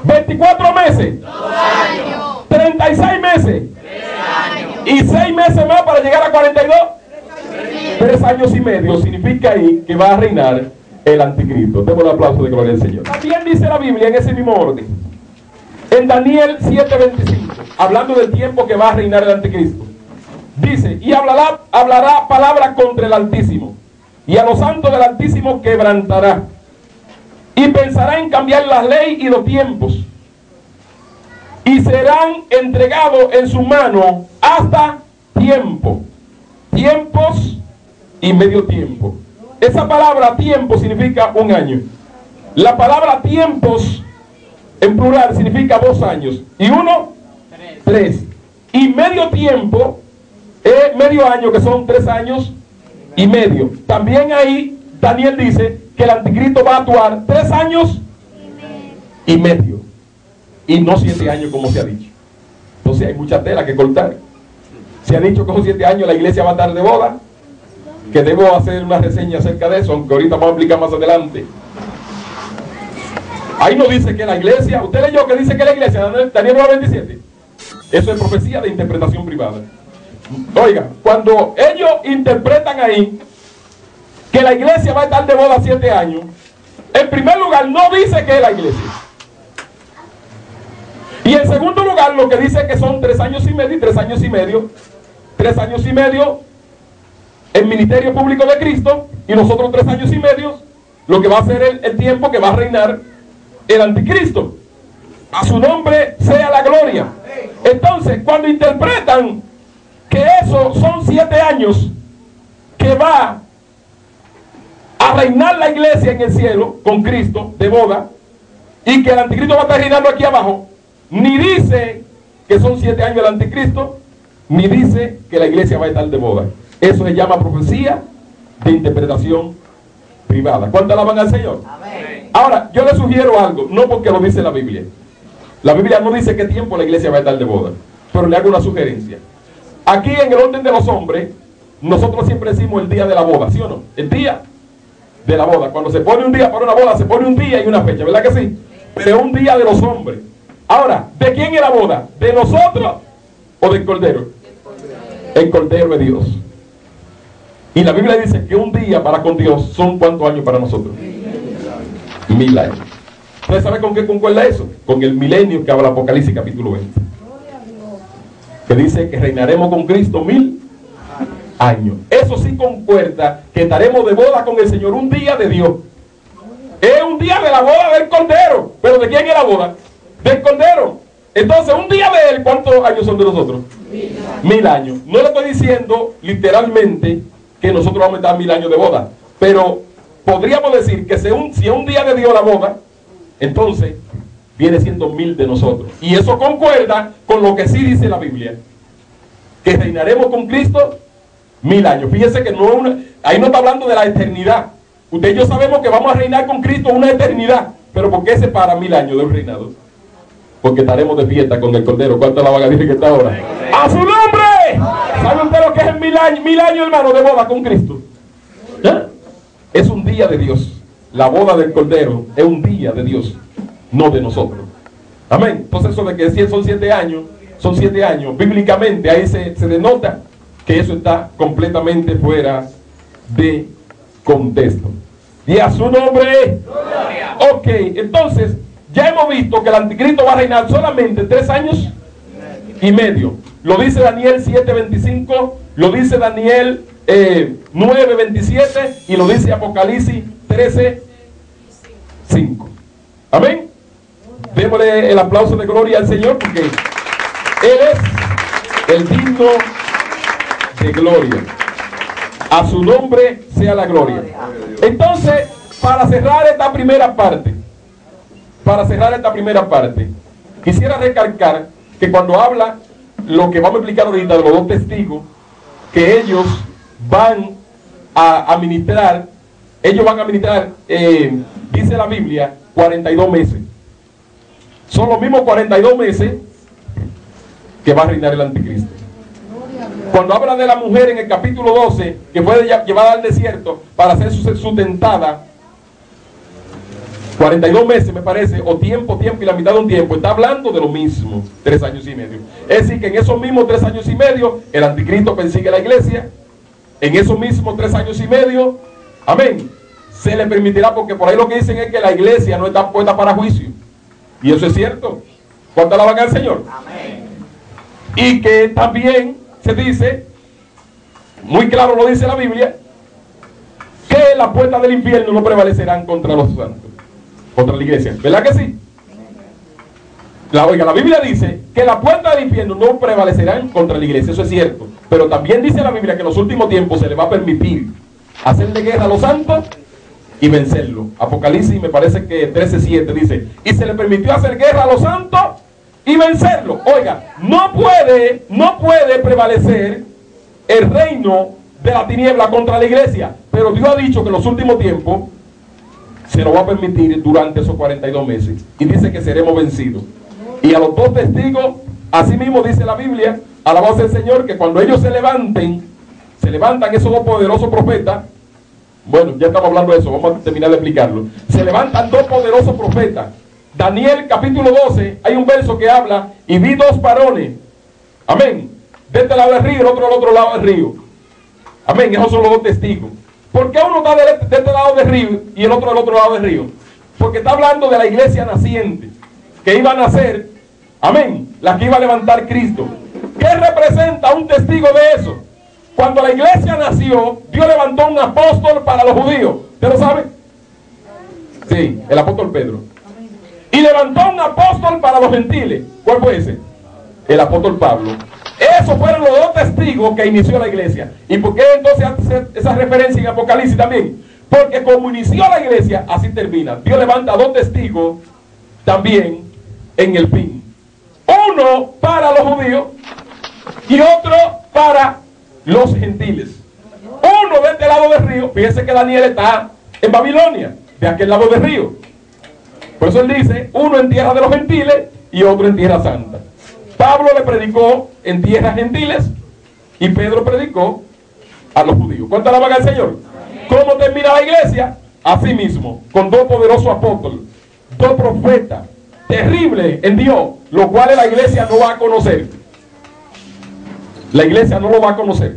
24 meses. 36 meses. Y 6 meses más para llegar a 42. 3 años y medio significa ahí que va a reinar el anticristo. Demos un aplauso de gloria al Señor. También dice la Biblia en ese mismo orden, en Daniel 7:25, hablando del tiempo que va a reinar el anticristo, dice: y hablará palabra contra el Altísimo, y a los santos del Altísimo quebrantará, y pensará en cambiar la ley y los tiempos, y serán entregados en su mano hasta tiempo, tiempos y medio tiempo. Esa palabra tiempo significa 1 año. La palabra tiempos en plural significa 2 años. Y 1, 3. Y medio tiempo es medio año, que son 3 años y medio. También ahí Daniel dice que el anticristo va a actuar 3 años y medio. Y no 7 años como se ha dicho. Entonces hay mucha tela que cortar. Se ha dicho que con 7 años la iglesia va a estar de boda, que debo hacer una reseña acerca de eso, aunque ahorita vamos a explicar más adelante. Ahí no dice que la iglesia, usted leyó que dice que la iglesia, Daniel 9:27. Eso es profecía de interpretación privada. Oiga, cuando ellos interpretan ahí que la iglesia va a estar de boda 7 años, en primer lugar no dice que es la iglesia. Y en segundo lugar lo que dice que son 3 años y medio y 3 años y medio. 3 años y medio el ministerio público de Cristo, y nosotros 3 años y medio lo que va a ser el tiempo que va a reinar el anticristo. A su nombre sea la gloria. Entonces, cuando interpretan que eso son 7 años que va a reinar la iglesia en el cielo con Cristo de boda, y que el anticristo va a estar reinando aquí abajo, ni dice que son 7 años el anticristo, ni dice que la iglesia va a estar de boda. Eso se llama profecía de interpretación privada. ¿Cuánto alaban al Señor? Amén. Ahora, yo le sugiero algo, no porque lo dice la Biblia. La Biblia no dice qué tiempo la iglesia va a estar de boda, pero le hago una sugerencia. Aquí en el orden de los hombres, nosotros siempre decimos el día de la boda, ¿sí o no? El día de la boda. Cuando se pone un día para una boda, se pone un día y una fecha, ¿verdad que sí? Pero es un día de los hombres. Ahora, ¿de quién es la boda? ¿De nosotros o del Cordero? El Cordero de Dios. Y la Biblia dice que un día para con Dios son ¿cuántos años para nosotros? 1000 años. ¿Ustedes saben con qué concuerda eso? Con el milenio que habla Apocalipsis capítulo 20. Que dice que reinaremos con Cristo 1000 años. Eso sí concuerda que estaremos de boda con el Señor un día de Dios. Es un día de la boda del Cordero. ¿Pero de quién es la boda? Del Cordero. Entonces, un día de Él, ¿cuántos años son de nosotros? 1000 años. No le estoy diciendo literalmente que nosotros vamos a estar 1000 años de boda, pero podríamos decir que si es un día de Dios la boda, entonces viene siendo 1000 de nosotros. Y eso concuerda con lo que sí dice la Biblia, que reinaremos con Cristo 1000 años. Fíjese que ahí no está hablando de la eternidad. Usted y yo sabemos que vamos a reinar con Cristo una eternidad, pero ¿por qué separa 1000 años de un reinado? Porque estaremos de fiesta con el Cordero. ¿Cuánto la van a decir que está ahora? ¡A su nombre! ¿Sabe usted lo que es el 1000 años? 1000 años, hermano, de boda con Cristo. ¿Eh? Es un día de Dios. La boda del Cordero es un día de Dios, no de nosotros. Amén. Entonces eso de que son 7 años, son 7 años. Bíblicamente ahí se denota que eso está completamente fuera de contexto. Y a su nombre. Ok, entonces ya hemos visto que el anticristo va a reinar solamente 3 años y medio. Lo dice Daniel 7:25, lo dice Daniel 9:27 y lo dice Apocalipsis 13:5. Amén. Démosle el aplauso de gloria al Señor porque Él es el digno de gloria. A su nombre sea la gloria. Entonces, para cerrar esta primera parte, quisiera recalcar que cuando habla lo que vamos a explicar ahorita de los dos testigos, que ellos van a administrar, dice la Biblia, 42 meses. Son los mismos 42 meses que va a reinar el anticristo. Cuando habla de la mujer en el capítulo 12, que fue llevada al desierto para ser sustentada, 42 meses me parece, o tiempo y la mitad de un tiempo, está hablando de lo mismo, 3 años y medio. Es decir, que en esos mismos 3 años y medio, el anticristo persigue a la iglesia. En esos mismos 3 años y medio, amén, se le permitirá, porque por ahí lo que dicen es que la iglesia no está puesta para juicio. Y eso es cierto. ¿Cuánto alaban al Señor? Amén. Y que también se dice, muy claro lo dice la Biblia, que las puertas del infierno no prevalecerán contra los santos, contra la iglesia. ¿Verdad que sí? La Biblia dice que las puertas del infierno no prevalecerán contra la iglesia. Eso es cierto. Pero también dice la Biblia que en los últimos tiempos se le va a permitir hacerle guerra a los santos y vencerlo. Apocalipsis me parece que 13:7 dice, y se le permitió hacer guerra a los santos y vencerlo. Oiga, no puede prevalecer el reino de la tiniebla contra la iglesia, pero Dios ha dicho que en los últimos tiempos se lo va a permitir durante esos 42 meses, y dice que seremos vencidos. Y a los dos testigos, así mismo dice la Biblia, alabado el Señor, que cuando ellos se levantan esos dos poderosos profetas. Bueno, ya estamos hablando de eso, vamos a terminar de explicarlo. Se levantan dos poderosos profetas. Daniel capítulo 12, hay un verso que habla, y vi dos varones, amén, de este lado del río y el otro del otro lado del río. Amén, esos son los dos testigos. ¿Por qué uno está de este lado del río y el otro del otro lado del río? Porque está hablando de la iglesia naciente, que iba a nacer, amén, la que iba a levantar Cristo. ¿Qué representa un testigo de eso? Cuando la iglesia nació, Dios levantó un apóstol para los judíos. ¿Usted lo sabe? Sí, el apóstol Pedro. Y levantó un apóstol para los gentiles. ¿Cuál fue ese? El apóstol Pablo. Esos fueron los dos testigos que inició la iglesia. ¿Y por qué entonces hace esa referencia en Apocalipsis también? Porque como inició la iglesia, así termina. Dios levanta dos testigos también en el fin. Uno para los judíos y otro para los gentiles. Uno de este lado del río. Fíjense que Daniel está en Babilonia, de aquel lado del río. Por eso él dice, uno en tierra de los gentiles y otro en tierra santa. Pablo le predicó en tierras gentiles y Pedro predicó a los judíos. ¿Cuánto alaban al Señor? ¿Cómo termina la iglesia? Así mismo, con dos poderosos apóstoles, dos profetas terribles en Dios, los cuales la iglesia no va a conocer. La iglesia no lo va a conocer.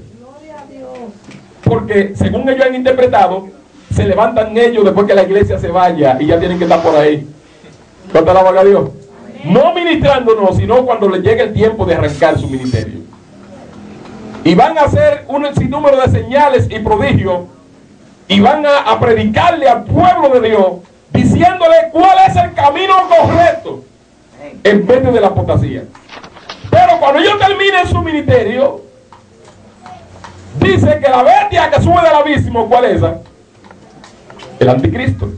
Porque según ellos han interpretado, se levantan ellos después que la iglesia se vaya y ya tienen que estar por ahí. ¿Cuánto alaban a Dios? No ministrándonos, sino cuando les llegue el tiempo de arrancar su ministerio. Y van a hacer un sinnúmero de señales y prodigios, y van a predicarle al pueblo de Dios, diciéndole cuál es el camino correcto en vez de la apostasía. Pero cuando ellos terminen su ministerio, dice que la bestia que sube del abismo, ¿cuál es esa? El anticristo.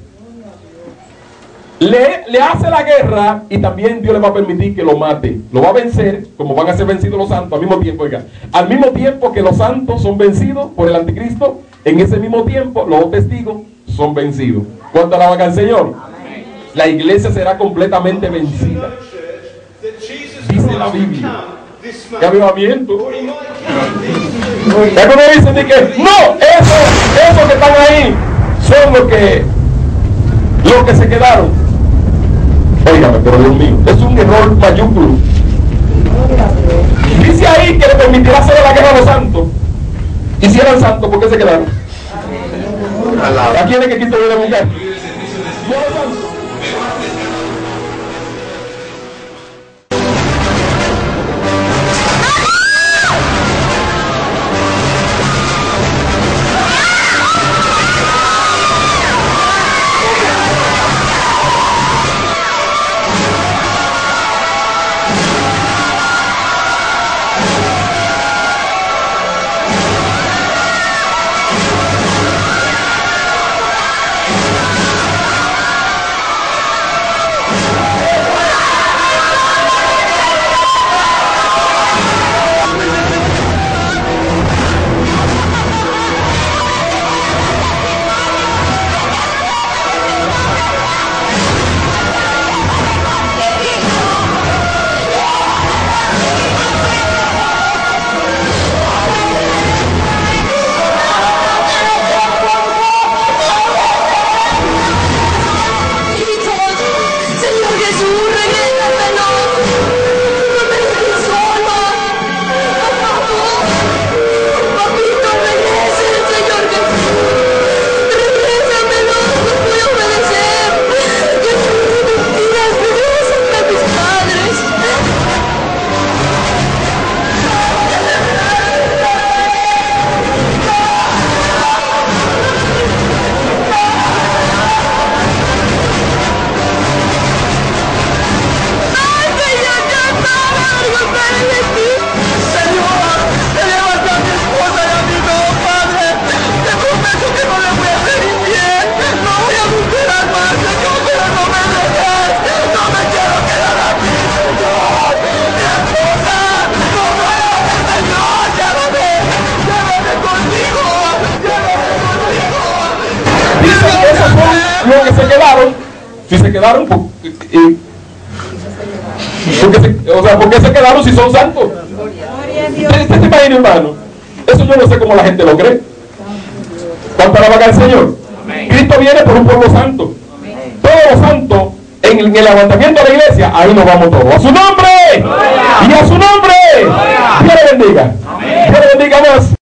Le hace la guerra y también Dios le va a permitir que lo mate. Lo va a vencer, como van a ser vencidos los santos al mismo tiempo. Oiga, al mismo tiempo que los santos son vencidos por el anticristo, en ese mismo tiempo los dos testigos son vencidos. ¿Cuánto alaban al Señor? Amén. La iglesia será completamente vencida. Dice la Biblia. ¿Qué avivamiento? Algunos dicen de que no, esos que están ahí son los que se quedaron. Óigame, pero Dios mío, es un error mayúsculo. Dice ahí que le permitirá hacer la guerra a los santos. Y si eran santos, ¿por qué se quedaron? ¿A quién es que Cristo viene a buscar? ¿No los santos? se quedaron? Si se quedaron, ¿por qué se quedaron si son santos? ¿Usted se imagina, hermano? Eso yo no sé cómo la gente lo cree. ¿Cuánto alaban al Señor? Cristo viene por un pueblo santo. Todos los santos en el levantamiento de la iglesia, ahí nos vamos todos. ¡A su nombre! ¡Y a su nombre! ¡Dios le bendiga! ¡Dios le bendiga más!